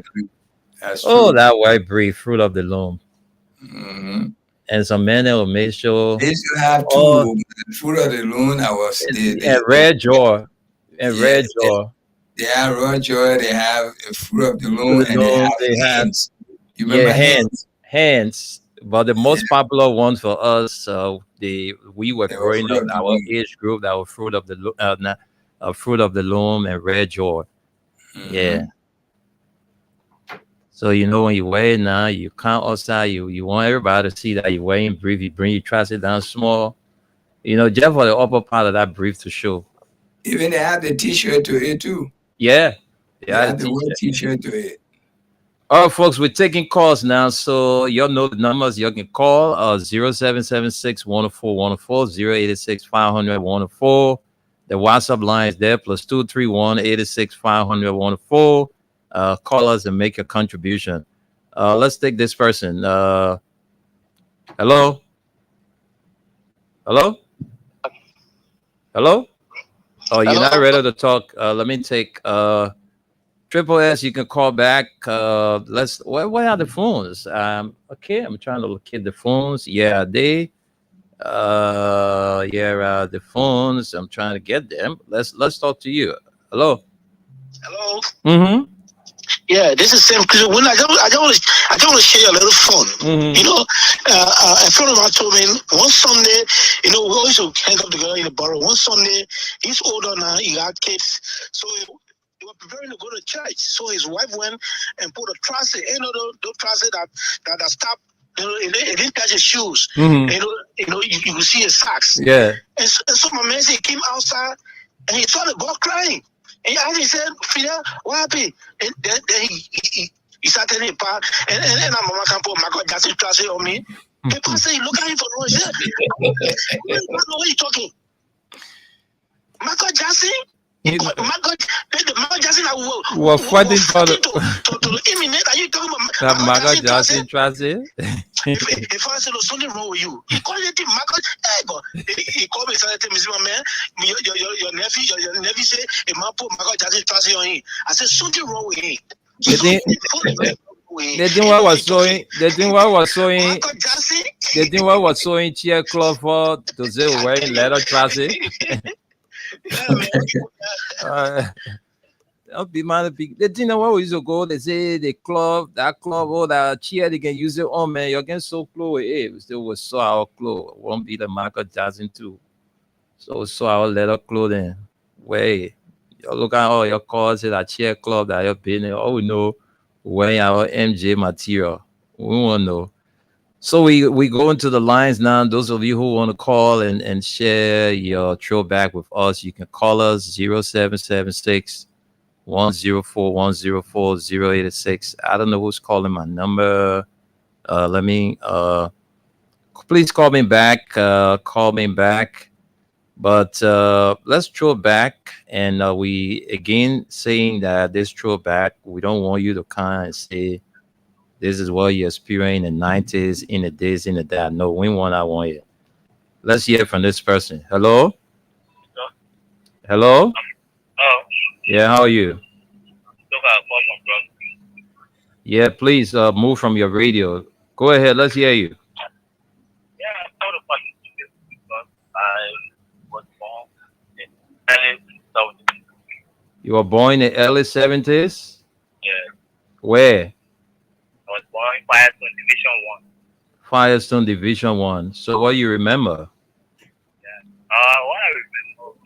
that's Oh, true. that white brief, fruit of the loom. Mm-hmm. And some men will make sure They used to have oh two. The fruit of the loom, I was and red jaw. And yeah, red jaw. they have raw joy, they have a fruit of the Fruit loom, of the and they loom, have they have hands. You remember hands? hands. But the Yeah, most popular one for us, we were they were growing fruit up, of the our loom. age group, that were fruit of the loom and red jaw. Yeah. Mm-hmm. So you know when you wear it now, you come outside, you want everybody to see that you're wearing brief. You bring your trousers down small, just for the upper part of that brief to show. Even they have the T-shirt to it too. Yeah, They yeah, the have the word t-shirt. T-shirt to it. All right, folks, we're taking calls now. So y'all know the numbers. You can call 0776 104 500 The WhatsApp line is there, plus 231 500 call us and make a contribution. Let's take this person. Hello? Hello? Hello? Oh, you're not Hello? ready to talk. Let me take Triple S, you can call back. Where are the phones? Okay, I'm trying to locate the phones. Yeah, the phones. I'm trying to get them. Let's talk to you. Hello. Hello? Mm-hmm. Yeah, this is Sam. Because when I don't want to share a little fun. Mm-hmm. You know, a friend of mine told me one Sunday, we always hang up together in the borough. One Sunday, he's older now, he got kids, so they were preparing to go to church. So his wife went and put a trouser, those trousers that stop. It didn't touch his shoes. Mm-hmm. You could see his socks. Yeah. And so my man said he came outside and he saw the girl crying. And he actually said, Fidel, what happened? And then he started in park. And I'm a can put Michael Jackson trousers on me. The pastor, he look at him for no reason. What are you talking? Michael Jackson? Michael Jackson We're fighting for to eliminate. Are you talking about Michael Jackson trousers? If I said there's something wrong with you, he called it Michael. He called me and said, "Mr. Man, your nephew say a man put Michael Jackson trousers on him." I said something wrong with him. The thing what was showing. Michael Jackson. The thing what was showing cheer club for those who wearing leather trousers. Yeah, man. Don't be mad at people. The thing that we used to go, they say that club, or that chair, they can use it on, man. You're getting so close. Hey, we still was so our clothes. Won't be the Michael Jackson too. So we saw our leather clothing. Wait, you look at all your cars at that chair club that you're been in. All we know, wearing our MJ material. We want to know. So we go into the lines now. Those of you who want to call and share your throwback with us, you can call us 0776 104 086. I don't know who's calling my number. Let me please call me back. Call me back. But let's throw back, and we again saying that this throwback, we don't want you to kind of say this is what you experienced in the 90s, in the days, in the that. No, we want I want you. Let's hear from this person. Hello? Hello? Oh, Yeah, how are you? look at from bro. Yeah, please move from your radio. Go ahead, let's hear you. Yeah, I thought about it because I was born in early 2000. You were born in the early 70s? Yeah, Where? I was born in Firestone Division 1. Firestone Division 1. So what you remember? Yeah. What I remember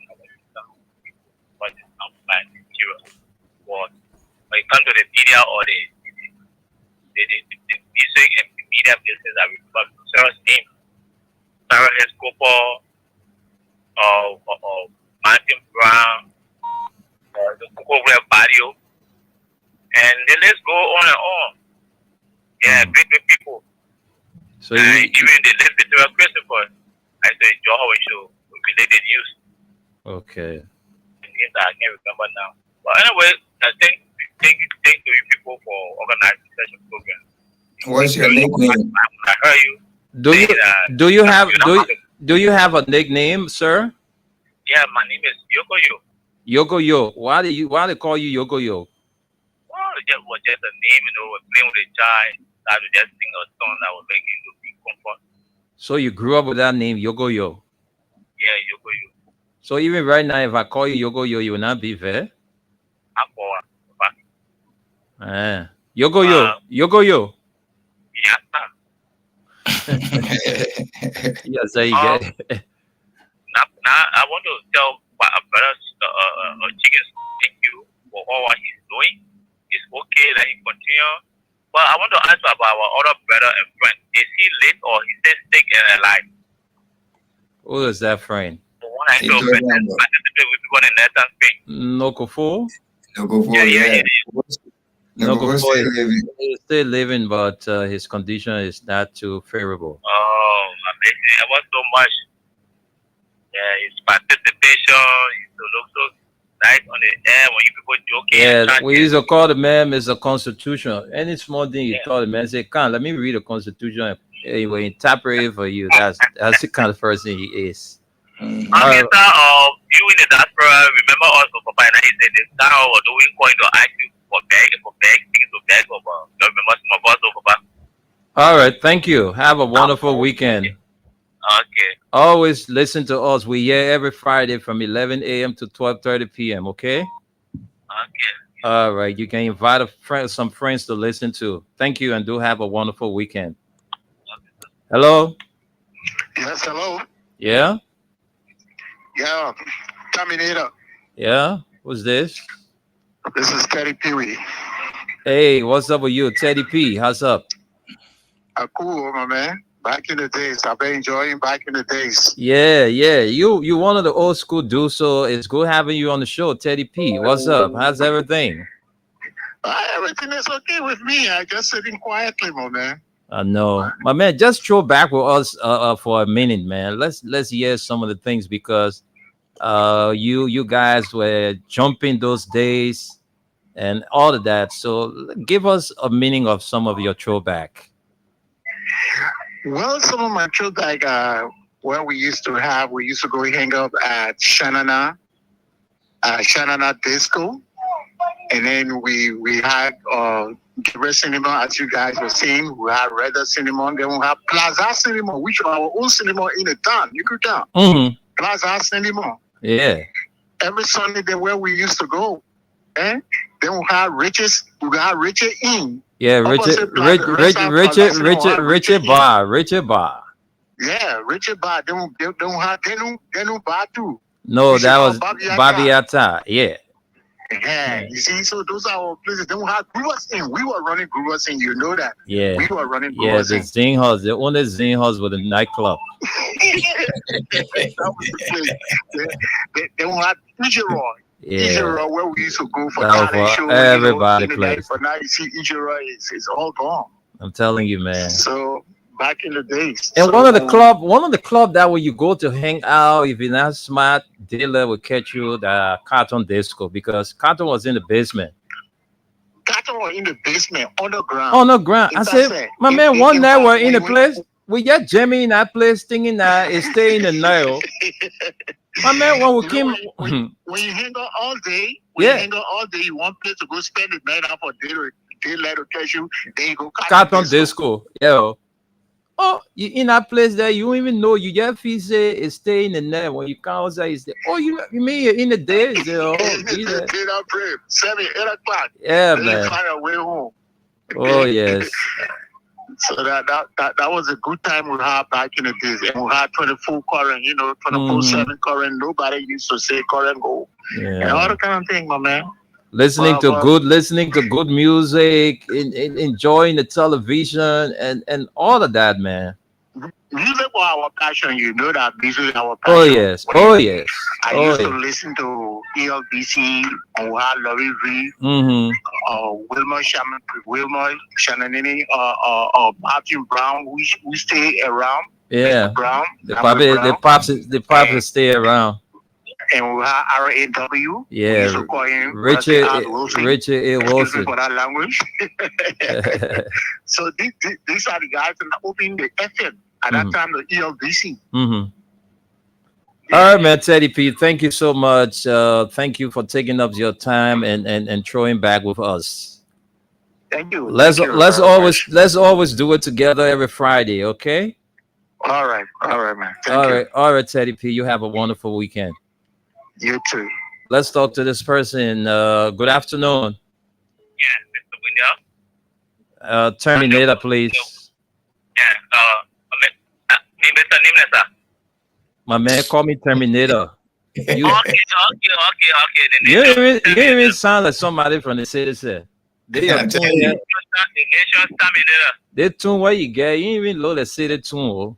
was my material was when it comes to the media or the music and the media business, I remember Sarah's name, Sarah Escobar, or Martin Brown, the Coco Red Barrio, and the list go on and on. Yeah, great people. So even the late Victoria Christopher, I say Joe show related news. Okay. Yes, I can't remember now. But anyway, I thank to you people for organizing such a program. What's your nickname? I heard you. Do you have a nickname, sir? Yeah, my name is Yoko Yo. Yoko Yo. Why they call you Yoko Yo? Well, it just was just a name, we're playing with a child. I would just sing a song that would make it to be comfort. So you grew up with that name, Yoko Yo? Yeah, Yoko Yo. So even right now, if I call you Yoko Yo, you will not be there? I'm for Yoko Yo. Yoko Yo. Yeah, yes, there you go. Now, I want to tell my brother Chicken thank you for all what he's doing. It's okay that he continue. But I want to ask about our other brother and friend. Is he late or he stays sick and alive? Who is that friend? The one I told you with people in that thing. Nokofo? Nokofo, yeah. Nokofo is still living, but his condition is not too favorable. Oh, amazing. I want so much. Yeah, his participation, he look so nice on the air when you people joking. Yeah, we used to call the man Mr. Constitution. Any small thing you tell the man, say, "Come, let me read the Constitution." Anyway, interpret it for you. That's the kind of person he is. You in the diaspora, remember also Papa and I said this now or doing going to ask you for bag, things to bag of remember some of us over Papa. All right, thank you. Have a wonderful weekend. Okay. Always listen to us. We here every Friday from 11 a.m. to 12:30 p.m. Okay. Okay. All right. You can invite some friends to listen to. Thank you, and do have a wonderful weekend. Hello. Yes. Hello. Yeah. Yeah. Terminator. Yeah. Who's this? This is Teddy Pee-wee. Hey, what's up with you, Teddy P? How's up? Cool, my man. Back in the days, I've been enjoying back in the days. Yeah. You one of the old school dudes, so it's good having you on the show, Teddy P. What's up? How's everything? Everything is okay with me. I just sitting quietly, my man. I know, my man. Just throw back with us for a minute, man. Let's hear some of the things because you guys were jumping those days and all of that. So give us a meaning of some of your throwback. Well, some of my throwback, where we used to go hang out at Shanana Disco. And then we had Red Cinema, as you guys were saying. We had Red Cinema. Then we had Plaza Cinema, which are our own cinema in the town. You could tell. Mm-hmm. Plaza Cinema. Yeah. Every Sunday, there where we used to go. Then we had Richard Inn. Yeah, Richard Bar. Yeah, Richard Bar. They don't bar too. No, that was Babiata. Yeah. Yeah, you see, so those are our places. Then we had Growers Inn. We were running Growers Inn, you know that. Yeah. We were running Growers Inn. Yeah, the Zing House, the only Zing House with a nightclub. That was the place. Then we had Ijeroy. Yeah. Ijeroy, where we used to go for talent show. Everybody plays. But now you see Ijeroy is all gone. I'm telling you, man. So back in the days. And one of the club that when you go to hang out, if you're not smart, dealer will catch you the Cartoon Disco because Cartoon was in the basement. Cartoon was in the basement, underground. Underground. I said, my man, one night we're in the place. We got Jimmy in that place thinking that it's staying in the night. My man, when we came, when you hang out all day, you want place to go spend the night out for daylight to catch you. Then you go Cartoon Disco. Yeah. Oh, you in that place there, you don't even know. You just feel say it's staying in there. When you come outside, it's there. Oh, you mean you're in the day? It's there. Oh, 7, 8 o'clock. Yeah, then man. You find your way home. Oh, yes. So that was a good time we had back in the days. And we had 24 current, 24/7 current. Nobody used to say current go. Yeah. And all the kind of thing, my man. Listening to good music, enjoying the television and all of that, man. Music was our passion, you know that music is our passion. Oh yes, oh yes. I used to listen to ELBC, Laurie V, Wilmer Shananini, Martin Brown, who stay around. Yeah, Mr. Brown, the pops stay around. And we have RAW. Yeah, we used to call him Richard A. Wilson. Wilson. Excuse me for that language. So these are the guys that opened the FM at that time, the ELBC. All right, man, Teddy P. Thank you so much. Thank you for taking up your time and throwing back with us. Thank you. Let's always do it together every Friday, okay? All right, man. Thank you. All right, Teddy P. You have a wonderful weekend. You too. Let's talk to this person. Good afternoon. Yeah, Mr. Terminator, please. Yeah, Mr. Nimnesa. My man, call me Terminator. You, okay. You even sound like somebody from the city. Said they are tune. The nation's Terminator. They tune what you get. You ain't even know the city tune.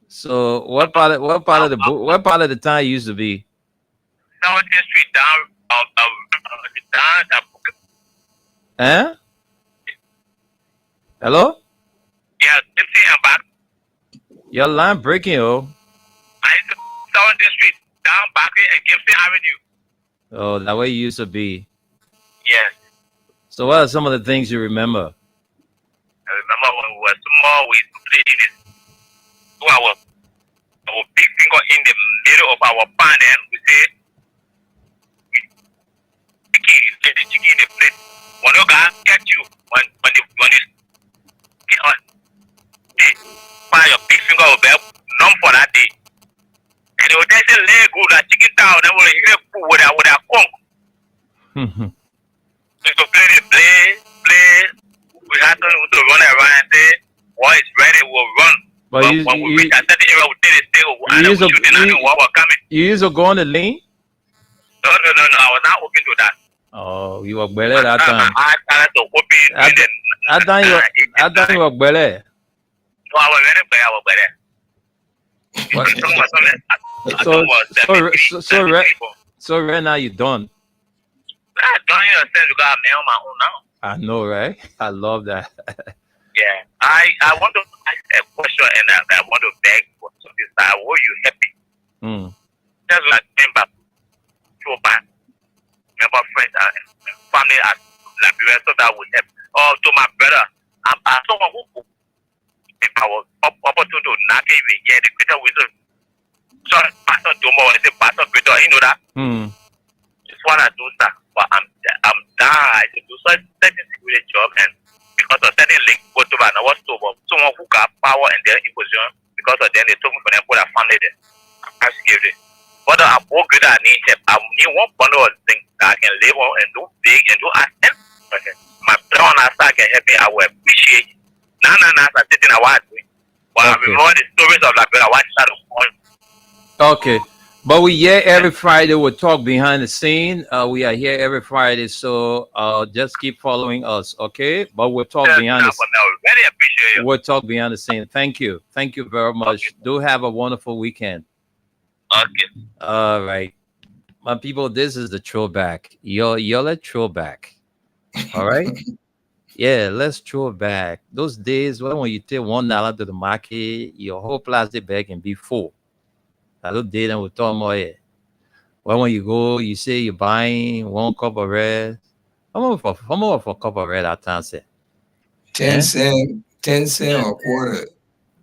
So what part of the town you used to be? 17th Street down. Huh? Hello? Yeah, Gibson and back. Your line breaking, oh. 17th Street down back and Gibson Avenue. Oh, that way you used to be. Yes. So what are some of the things you remember? I remember when we were small, we used to play in this. So our big finger in the middle of our pan, and we say, the chicken in the plate. When you guys catch you, when you get on, they find your big finger over there, numb for that day. And they would just say, let go, that chicken town, they will hear food with that conch. So play. We had to run around and say, "Boy, it's ready, we'll run." But when we reach a certain area, we take the stay. You used to go on the lane? No, I was not open to that. Oh, you were better that time. I started to open. I thought you were better. No, I was very better. So right now you done. I don't understand because I'm on my own now. I know, right? I love that. Yeah, I want to ask a question and I want to beg for something. Were you happy? Just like remember, Throwback, remember friends and family at Liberia, so that would help. Oh, to my brother, I'm someone who, if I was opportunity to knock even yeah, the greater wisdom. So, Pastor Domo, I say Pastor Greater, you know that? It's what I do, sir. But I'm dying to do such certain security job, and because of certain link, go to and I was told someone who got power and their imposition, because of them they took me for them put a family there. I gave it. But I'm more good at need help. I need one bundle of things that I can live on and do big and do as okay. My brother and I can help me, I will appreciate it. Now I'm sitting a while doing. But I remember the stories of like I watched that on. Okay. But we here every Friday. We'll talk behind the scene. We are here every Friday, so just keep following us, okay? But we'll talk behind the scene. Very appreciate you. We'll talk behind the scene. Thank you very much. Okay. Do have a wonderful weekend. Okay. All right, my people. This is the Throwback. Y'all at Throwback. All right. Yeah, let's throw back those days when you take $1 to the market, your whole plastic bag can be full. I don't date them with talking about it. Well, when you go, you say you're buying 1 cup of red. How much for a cup of red at time say? 10 cents or a quarter.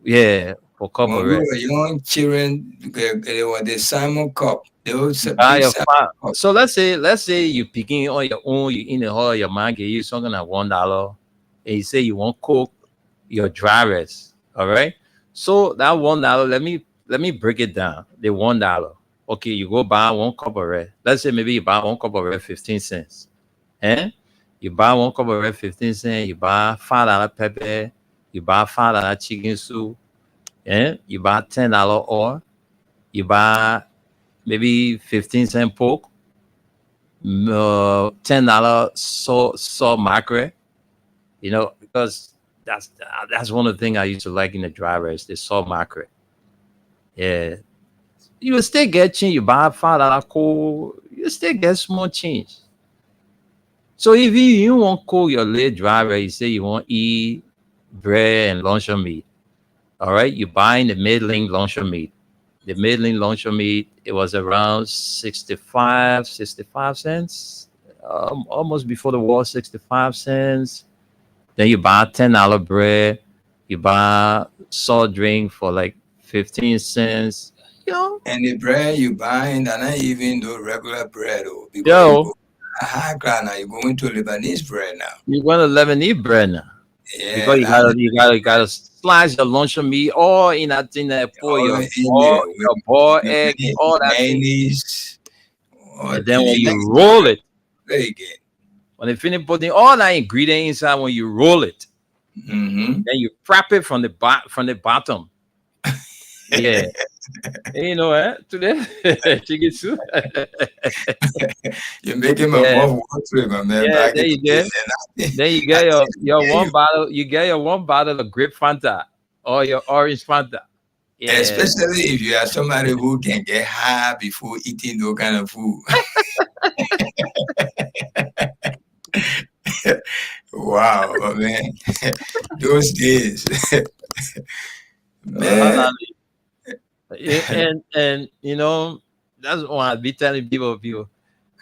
Yeah, for a cup of red. We were young children, they were the Simon cup. They would so let's say you're picking on your own, you're in the hall of your market, you're something like $1, and you say you want Coke, your drivers. All right. So that $1, let me break it down. The $1. Okay, you go buy 1 cup of red. Let's say maybe you buy 1 cup of red 15 cents. And you buy 1 cup of red 15 cents, you buy $5 pepper, you buy $5 chicken soup, and you buy $10 oil, you buy maybe 15 cent pork, $10 salt mackerel. Because that's one of the things I used to like in the driver is the salt mackerel. Yeah, you will still get change. You buy $5 coal, you still get small change. So if you want cook your late driver, you say you want eat bread and luncheon meat. All right, you buying the middling luncheon meat. The middling luncheon meat, it was around 65 cents. Almost before the war, 65 cents. Then you buy $10 bread. You buy salt drink for like 15 cents. And the bread you buying, and not even the regular bread, because you Yo, go high ground now. You're going to Lebanese bread now. you want to Lebanese bread now. Yeah, Because you gotta slice your luncheon meat all in that thing there for all your in there with boiled egg, all that thing. mayonnaise, or And then in when the you next roll it, play again. when they finish putting all that ingredient inside, when you roll it, Mm-hmm. then you wrap it from the bottom. Yeah. And you know what? Today chicken soup. You're making my Yeah, mouth water, my man. yeah, Back in there the you days, go. and Then you I get your tell one you, bottle, of grape Fanta or your orange Fanta. Yeah. especially if you are somebody who can get high before eating those kind of food. Wow, my man. Those days, man. Uh, and that's why I be telling people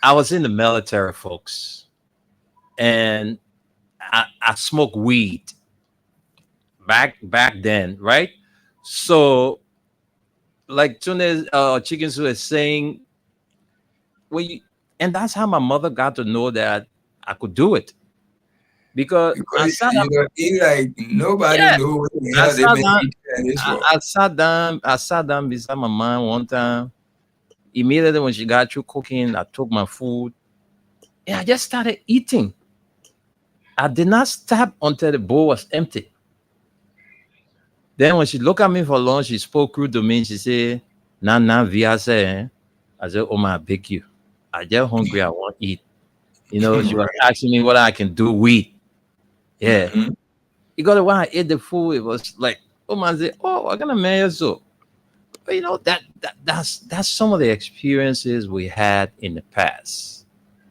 I was in the military, folks, and I smoked weed back then, right? So like Tunes Chicken Soup is saying, when you, and that's how my mother got to know that I could do it because I Because sat you down. know, eat like nobody Yeah, know what the I hell they sat been down. eating this for. I sat down beside my mom one time. Immediately when she got through cooking, I took my food and I just started eating. I did not stop until the bowl was empty. Then when she looked at me for lunch, she spoke crude to me. She said, "Nah, nah, via say." Eh?" I said, "Oh my, beg you. I just hungry. I want to eat." She was Right. asking me what I can do with. Yeah. Mm-hmm. You got to when I ate the food, it was like, oh man, say, oh, I'm gonna marry so. But that's some of the experiences we had in the past.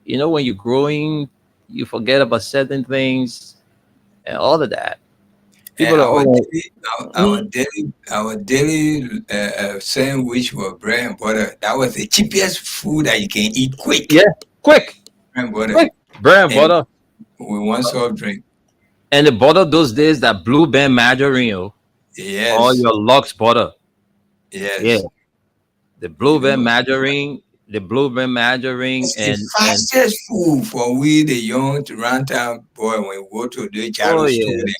When you're growing, you forget about certain things and all of that. And People are oh, our mm, daily, sandwich with bread and butter. That was the cheapest food that you can eat quick. yeah, quick, Bread and butter, quick, bread and and butter. with one soft drink. And the butter those days, that blue band margarine, or Yes, your Lux butter. Yeah, yes. the blue You band know, margarine, it's the and fastest food for we the young to run town boy when we go to the oh childhood store. Then yes,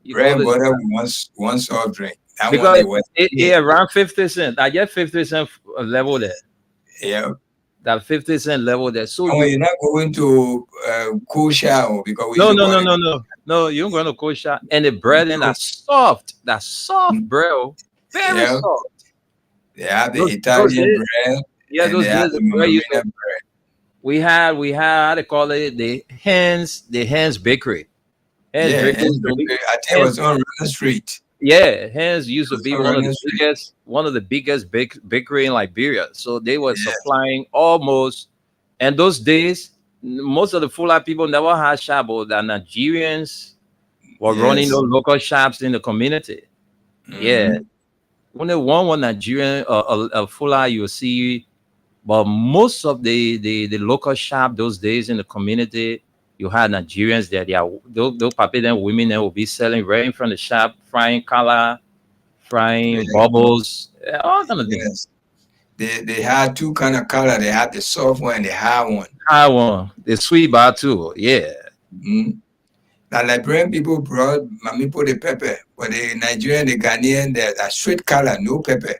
you bread go and to butter with one soft drink. That one because they was it yeah, around 50 cents. I get 50 cent level there. yeah. That 50 cent level there. So And when you you're not going to cool shower because we used no to no call no it no no no. You're going to kosher and the bread and that soft bread, very yeah. soft. They have the Those Italian days, bread yeah, and they those have days the the bread used margarina to. bread. We had how they call it the hands bakery. Hands Yeah, bakery and used to be I think it hands. was on the street. Yeah, hands used It to was be on the street. one of the biggest bakery in Liberia. So they were Yeah, supplying almost. And those days, most of the Fulani people never had shop, but the Nigerians were running yes. those local shops in the community. Yeah, Mm-hmm. when they want one Nigerian a Fulani, you see. But most of the local shop those days in the community, you had Nigerians there. They are those papi and women that will be selling right in front of the shop, frying color, frying Yeah, bubbles, all kind of things. yes. They had two kind of color. They had the soft one and the hard one. I want the sweet bar too. Yeah. Mm-hmm. The Liberian people brought mami put the pepper, but the Nigerian, the Ghanaian, that sweet color, no pepper.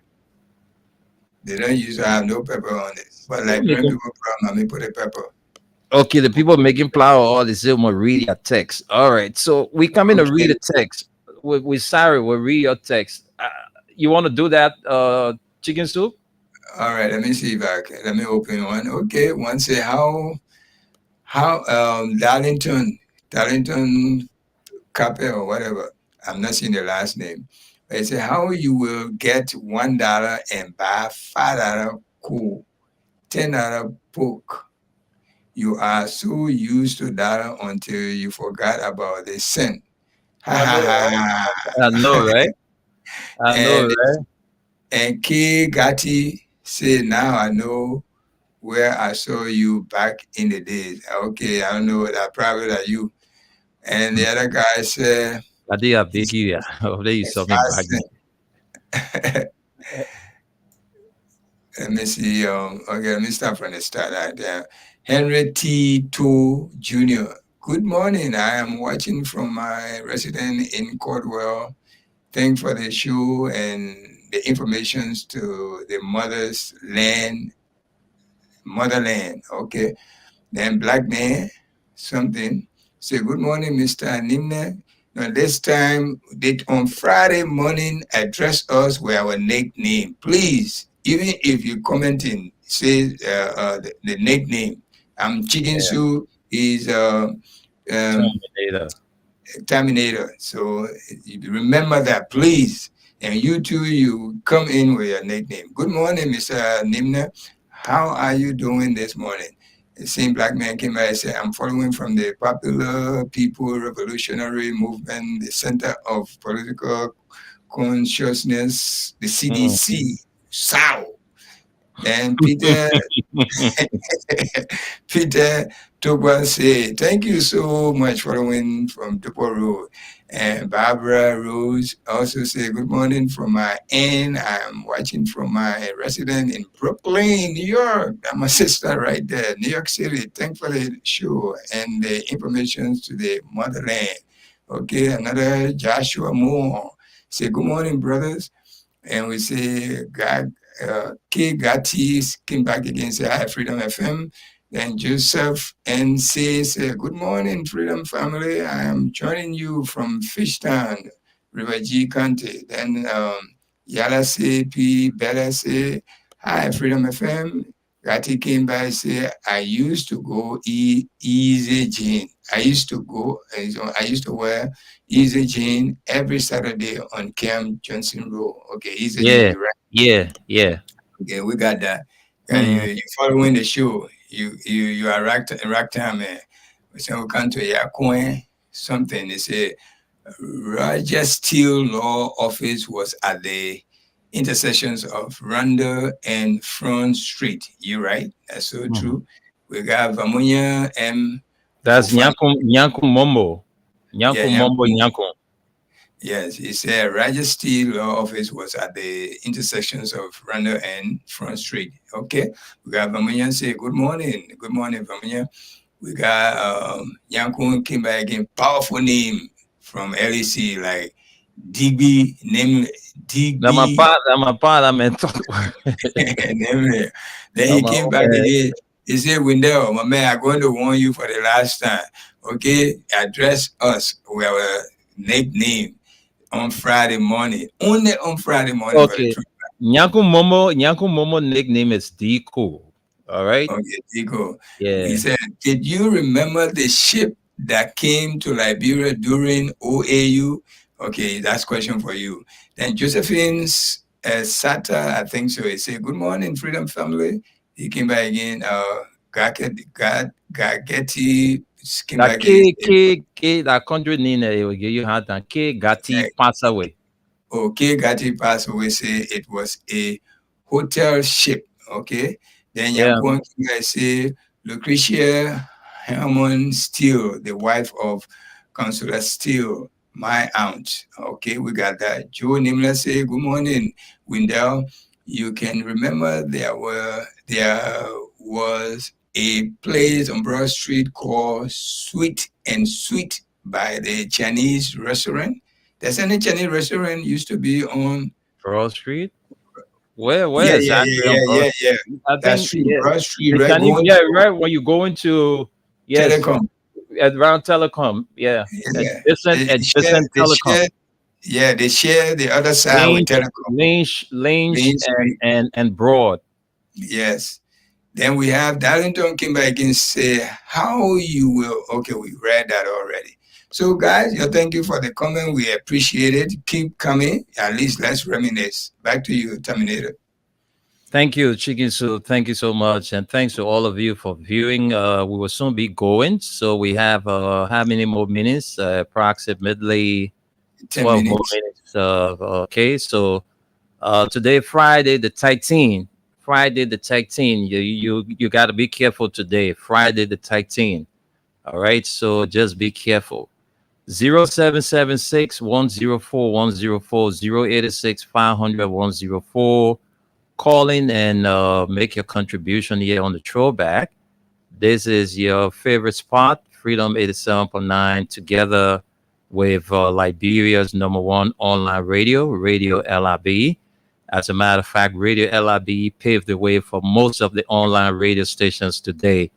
They don't usually have no pepper on it. But People Liberian making people brought mami put the pepper. okay. The people making flour, all they say, "We'll read your text." All right. So we come in to read Okay. the text. We sorry. We'll read your text. You want to do that? Chicken soup. All right, let me see if I can. Let me open one. Okay, one say how. How Darlington Capel or whatever. I'm not seeing the last name. But he said how you will get $1 and buy $5 cool, $10 book. You are so used to dollar until you forgot about the cent. Ha I know, ha right? I know, ha. right? I know, and right? and K Gatti said, now I know where I saw you back in the days. Okay, I don't know that probably that you. And the other guy said, I did update you. Yeah. Hopefully you saw me back then. let me see. Okay, let me start from the start right there. Henry T. Too Jr. Good morning. I am watching from my residence in Cordwell. Thanks for the show and the informations to the motherland. Okay. Then black man, something. Say, good morning, Mr. Nimne. Now this time, on Friday morning, address us with our nickname. Please, even if you commenting, say the nickname. I'm Chicken Yeah. Soup is um, Terminator. Terminator. So you remember that, please. And you too, you come in with your nickname. Good morning, Mr. Nimna. How are you doing this morning? The same black man came by and said, I'm following from the Popular People Revolutionary Movement, the Center of Political Consciousness, the Mm. CDC, SAO. Then Peter Peter Toba say, thank you so much for following from Tupo Road. And Barbara Rose also say, good morning from my end. I'm watching from my residence in Brooklyn, New York. I'm a sister right there, New York City. Thanks for the show and the information to the motherland. Okay, another Joshua Moore. Say, good morning, brothers. And we say, God, K. Gatti came back again, say, hi, Freedom FM. Then Joseph N. says, good morning, Freedom family. I am joining you from Fishtown, River G County. Then Yala say, P. Bella say, hi, Freedom FM. Gatti came by and said, I used to go Easy Jean. I used to wear Easy Jean every Saturday on Cam Johnson Road. Okay, Easy Jean, Yeah. you're right. Yeah. Yeah. Okay, we got that. Mm. You following the show. You are rack time man. So we come to Yakuen, something. They say Roger Steele Law Office was at the intersections of Randall and Front Street. You're right. That's so Mhm. true. We got Vamunya M. That's Fofana. Nyankum Mombo. Yeah, Nyankum Mombo Yankum. Nyankum. Yes, he said Roger Steele Law Office was at the intersections of Randall and Front Street. Okay. We got Vamunya say, good morning. Good morning, Vamunya. We got Yankun came back again. Powerful name from LEC, like DB, name DB. I'm a part, I'm a name. Then he I'm a came back again. He said, Wendell, my man, I'm going to warn you for the last time. Okay, address us with our nickname on Friday morning. Only on Friday morning for the Okay. truth. Nyankum Momo nickname is Deco. All right. Okay, Digo. He Yeah. said, did you remember the ship that came to Liberia during OAU? Okay, that's question for you. Then Josephine's Sata, I think so. He said, good morning, Freedom Family. He came back again. Gageti came That back again. That country name that will give you hard time. K Gatti pass away. Okay, Gati passed away, say it was a hotel ship. Okay. Then Yeah. Yankuan Kinga say Lucretia Hammond Steele, the wife of Councillor Steele, my aunt. Okay, we got that. Joe Nimla say, good morning, Wendell. You can remember there was a place on Broad Street called Sweet and Sweet by the Chinese restaurant. There's any Chinese restaurant used to be on. Broad Street. Where Yeah, yeah, exactly yeah, on yeah, Broad yeah, yeah. Street? I That's think true. yeah. Broad Street, The right? Chinese, Going yeah, to right. When you go into yes, Telecom. around telecom, yeah. Yeah. Adjacent telecom. They share the other side with Lange, Telecom. Lange, Main Street. and Broad. Yes. Then we have Darlington came back and say how you will. Okay, we read that already. So guys, thank you for the comment. We appreciate it. Keep coming. At least let's reminisce. Back to you, Terminator. Thank you, Chicken Soup. Thank you so much. And thanks to all of you for viewing. We will soon be going. So we have how many more minutes? Approximately 10 12 more minutes. minutes. Okay. So today, Friday the 13th. Friday the 13th. You got to be careful today. Friday the 13th. All right. So just be careful. 0776-104-104, 086-500-104. Call in and make your contribution here on the Throwback. This is your favorite spot, Freedom 87.9, together with Liberia's #1 online radio, Radio LIB. As a matter of fact, Radio LIB paved the way for most of the online radio stations today.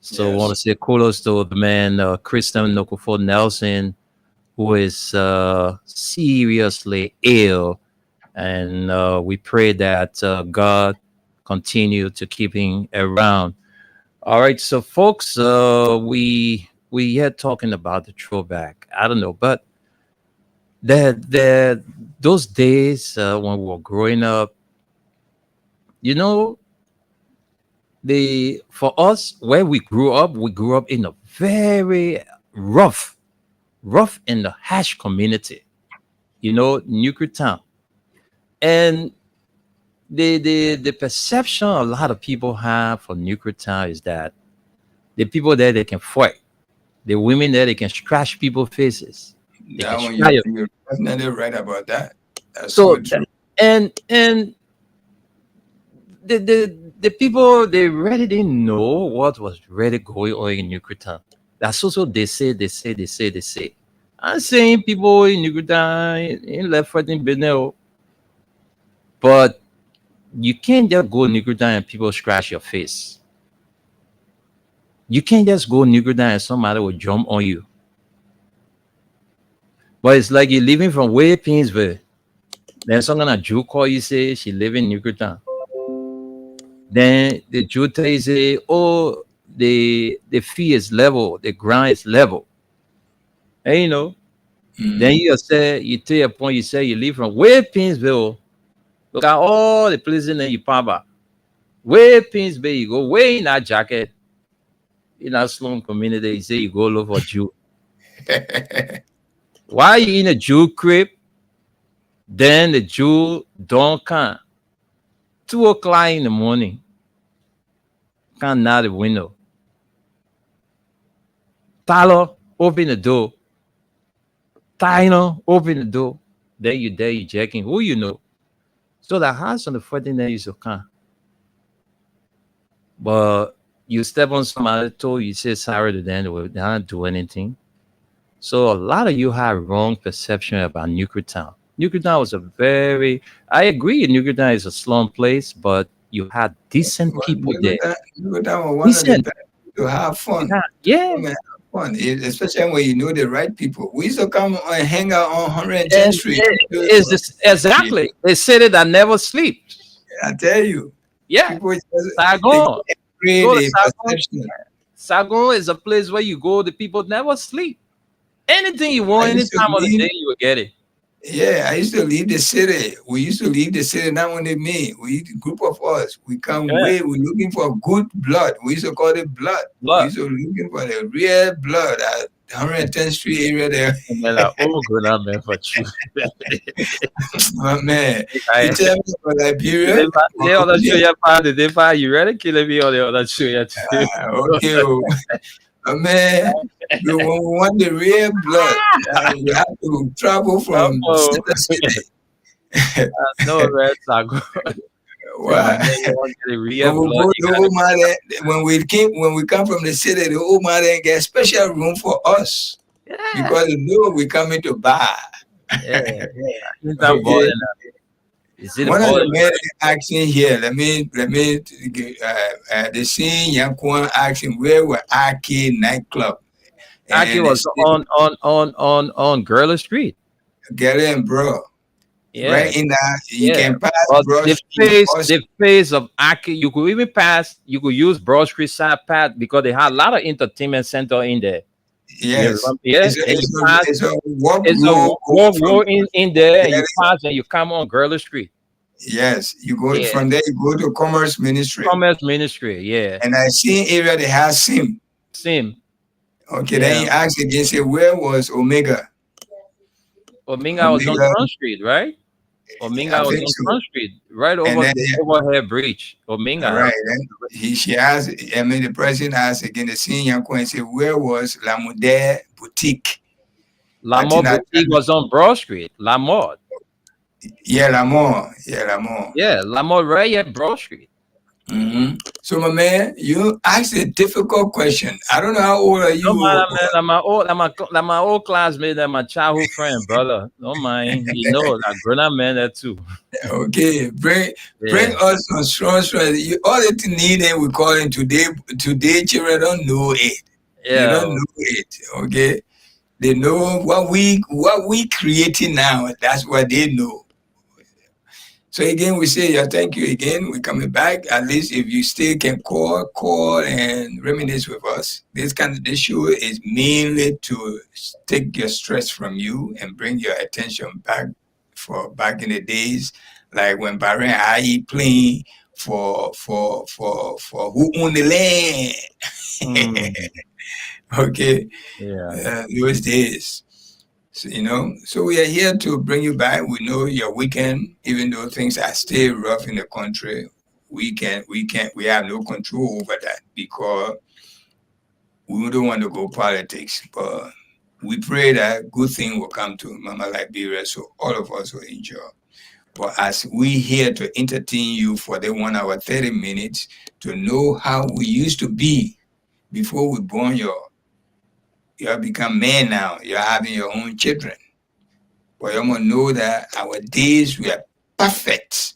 So I want to say kudos to the man, Christian Nokofo Nelson, who is seriously ill. And we pray that God continue to keep him around. All right, so folks, we had talking about the Throwback. I don't know, but those days when we were growing up, you know, for us where we grew up in a very rough and harsh community. You know, Nuclear Town. And the perception a lot of people have for Nuclear Town is that the people there, they can fight. The women there, they can scratch people's faces. That one, you're definitely right about that. That's so true. And the people, they really didn't know what was really going on in Nuclear Town. That's also they say. I'm saying people in Nuclear Town in left fighting Benel. But you can't just go Nuclear Town and people scratch your face. You can't just go Nuclear Town and somebody will jump on you. But it's like you're living from way Pinsville. Then some kind of Jew call you, say she live in Nuclear Town. Then the Jew tell you, say, oh, the fee is level, the ground is level. And you know, then you say, you tell your point, you say you live from way Pinsville. Look at all the places in the Upaba. Way Pinsville, you go way in that jacket. In that slum community, you say you go look for Jew. Why you in a Jew crib? Then the Jew don't come. 2:00 in the morning. Come out the window. Tyler, open the door. Tyler, open the door. Then you there, you checking who you know. So the house on the 14th used to come. But you step on somebody's toe, you say sorry to them, they will not do anything. So a lot of you have wrong perception about Nuclear Town. Nuclear Town was I agree, Nuclear Town is a slum place, but you had decent people there. Nuclear Town was one of the best to have fun. Yeah. Fun, especially when you know the right people. We used to come and hang out on 110th Street. Exactly. They said it, I never sleep. I tell you. Yeah. Saigon. Saigon is a place where you go, the people never sleep. Anything you want, any time of the day, you will get it. Yeah, I used to leave the city. We used to leave the city, not only me. We, a group of us, we come we're looking for good blood. We used to call it blood. We used to looking for the real blood at 110th Street area there. Oh, good, man, for you. My man, you tell me about Liberia. You ready? Killing me on the other show. Okay. Man, when we want the real blood, you have to travel from city. No, red Sago. Wow. When we come from the city, the old man then get special room for us because they know we coming to buy. One of the men asking here, let me the scene Yankuan asking where were Aki nightclub? Aki was on Girl Street. Get in, bro. Yeah. Right in that, you Yeah. can pass But Broad Street. the face of Aki, you could even pass, you could use Broad Street side path because they had a lot of entertainment center in there. You Yes, remember? Yeah. And you pass, it's a walk it's a road walk from road in there, and you there. pass and you come on Gurley Street. Yes, you go Yeah. from there. You go to Commerce Ministry, Commerce Ministry. Yeah. and I see area they have SIM. Same. Okay, Yeah. then you ask again, say where was Omega? Ominga was on Omega, Front Street, right? Ominga I was think on so. Front Street, right And over then the overhead bridge. Ominga. right, then she asked. I mean, the president asked again. The senior and say where was La Modere Boutique? Lamont Boutique was on Broad Street. Lamont. Yeah, Lamont. Yeah, Lamont. Yeah, Lamont right at Broad Street. Mm-hmm. So, my man, you asked a difficult question. I don't know how old are you. No matter, man. I'm my old classmate and my childhood friend, brother. No mind. You know, like grown up man there too. Okay, bring us on strong. All that you need, and we call it today. Today, children don't know it. Yeah. They don't know it. Okay, they know what we creating now. That's what they know. So again, we say thank you again. We're coming back. At least if you still can call and reminisce with us. This show is mainly to take your stress from you and bring your attention back in the days, like when Barry and I playing for who own the land. Okay. Yeah. Those days. So, so we are here to bring you back. We know your weekend, even though things are still rough in the country, we have no control over that because we don't want to go politics. But we pray that good thing will come to Mama Liberia, so all of us will enjoy. But as we here to entertain you for the 1 hour 30 minutes to know how we used to be before we born you have become men now. You're having your own children. But you must know that our days were perfect.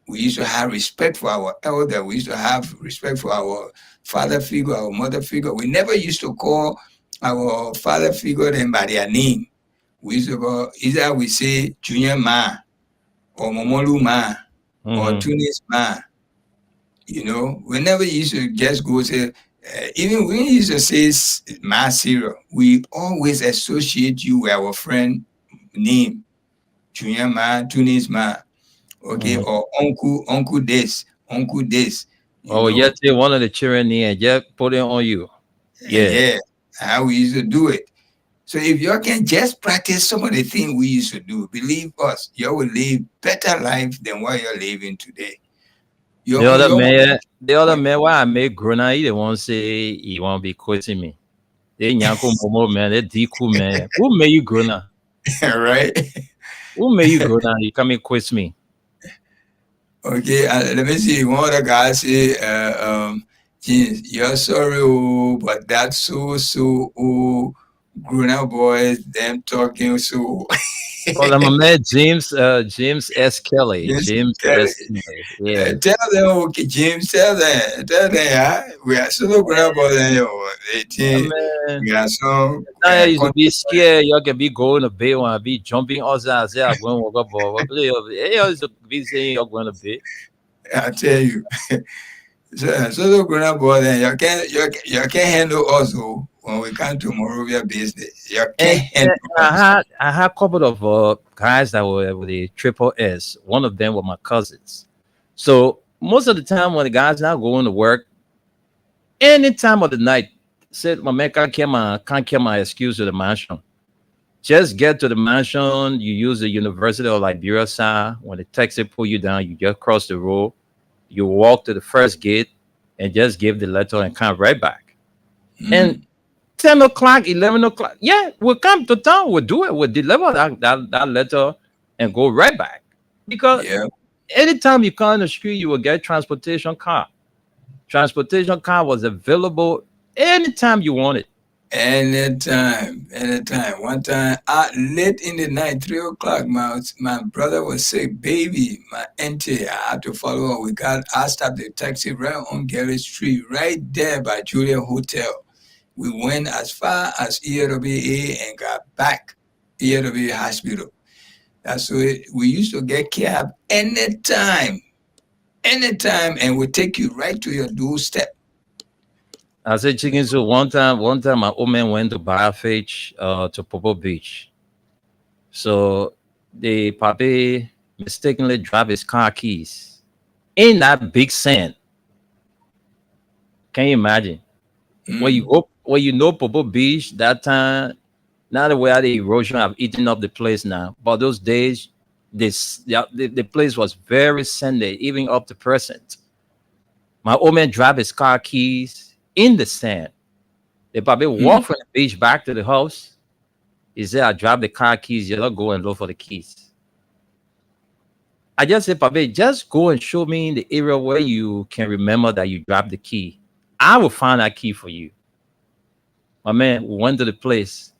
We used to have respect for our elder. We used to have respect for our father figure, our mother figure. We never used to call our father figure them by their name. We used to go, either we say Junior Ma or Momolu Ma or Tunis Ma. We never used to just go say, even we used to say Ma Cyril, we always associate you with our friend name, Junior Ma, Tunis Ma, okay, or Uncle this. Oh, yeah, one of the children here, just put it on you. Yeah, how we used to do it. So if you can just practice some of the things we used to do, believe us, you will live better life than what you're living today. The other man, why I make Grona, they won't say he won't be quoting me. They Nyanko Momo man, they Diku man. Who made you Grona? Right? Who made you Grona? You come and quit me. Okay, let me see. One of the guys say, you're sorry, but that's so grown-up boys, them talking so. Well, I'm a man, James S. Kelly. James S. Kelly. Yeah. Tell them, okay, James, tell them, we are so grown-up boys. We are so. You should be scared. You can be going to bed when I be jumping outside. Say, I'm going to walk up. You should be saying you're going to bed. I tell you. So grown-up boys, you can't handle us when we come to Morovia business. You can't handle us. I had a couple of guys that were with the triple S. One of them were my cousins. So most of the time when the guys now going to work, any time of the night, said my man can't get my excuse to the mansion. Just get to the mansion. You use the University of Liberia side. When the taxi pull you down, you just cross the road. You walk to the first gate and just give the letter and come right back. And 10 o'clock, 11 o'clock, yeah, we'll come to town. We'll do it. We'll deliver that letter and go right back. Because anytime you come on the street, you will get transportation car. Transportation car was available anytime you wanted. Anytime. One time, late in the night, 3 o'clock, my brother was sick, baby, my auntie, I had to follow her. I stopped the taxi right on Gary Street, right there by Julia Hotel. We went as far as EWA and got back EWA Hospital. That's why we used to get cab anytime, and we take you right to your doorstep. I said chicken soup. One time, my old man went to Biafage, to Popo Beach. So the papi mistakenly dropped his car keys in that big sand. Can you imagine? When you know Popo Beach that time, now the way the erosion have eaten up the place now. But those days, the place was very sandy, even up to present. My old man dropped his car keys in the sand. They probably walk from the beach back to the house. He said, I dropped the car keys. You don't go and look for the keys. I just said, Papi, just go and show me the area where you can remember that you dropped the key. I will find that key for you. My man went to the place.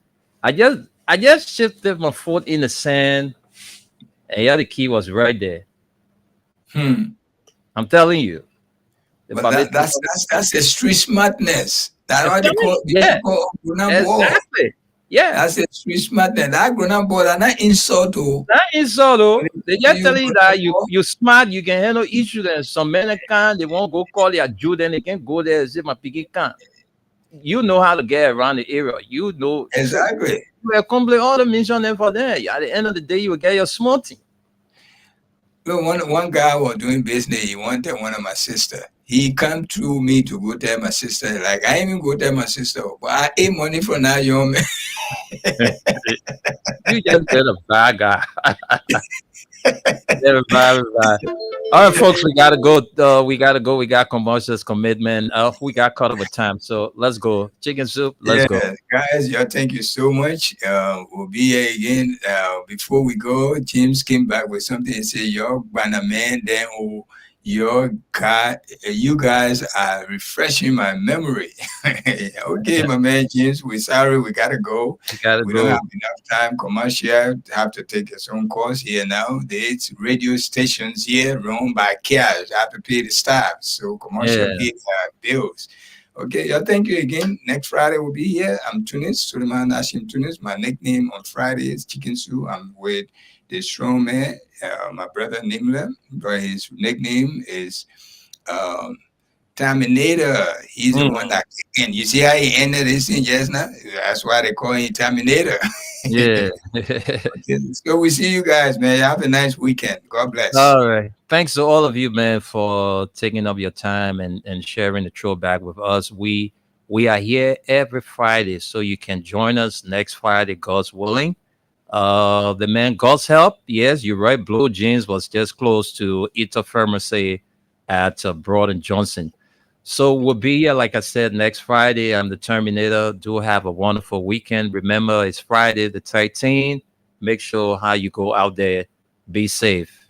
I just shifted my foot in the sand, and yeah, the key was right there. I'm telling you. But that's a street smartness. That's what they call exactly. Yeah. That's a street smartness. That grown boy are not insult to. That insult though. They just telling you that you smart, you can handle issues, and some men can't, they won't go call their Jew, then they can go there and say my piggy can't. You know how to get around the area. You know exactly. You accomplish all the mission there for there. At the end of the day, you will get your smarting. Look, one guy was doing business. He wanted one of my sister. He come to me to go tell my sister. Like I even go tell my sister, but I ate money from that young man. You just been a bad guy. Bad. All right, folks, we gotta go. We got commercials, commitment. We got caught up with time, so let's go. Chicken soup. Let's go, guys. Y'all, thank you so much. We'll be here again. Before we go, James came back with something. He said, "Yo, banana man, then you guys are refreshing my memory." Okay, my man James, we're sorry, we gotta go. We don't have enough time. Commercial have to take its own course here now. There's radio stations here run by cash. I have to pay the staff, so commercial bills. Okay, y'all, thank you again. Next Friday we'll be here. I'm Tunis, Suleiman Hashim Tunis. My nickname on Friday is Chicken Soup. I'm with the strong man, my brother Nimla, but his nickname is Terminator. He's the one that kicked in. You see how he ended this thing just now? That's why they call him Terminator. Yeah. So we see you guys, man. Have a nice weekend. God bless. All right. Thanks to all of you, man, for taking up your time and sharing the throwback with us. We are here every Friday, so you can join us next Friday, God's willing. The man, God's help. Yes, you're right. Blue Jeans was just close to Ita Pharmacy at Broad and Johnson. So we'll be here, like I said, next Friday. I'm the Terminator. Do have a wonderful weekend. Remember, it's Friday the 13th. Make sure how you go out there. Be safe.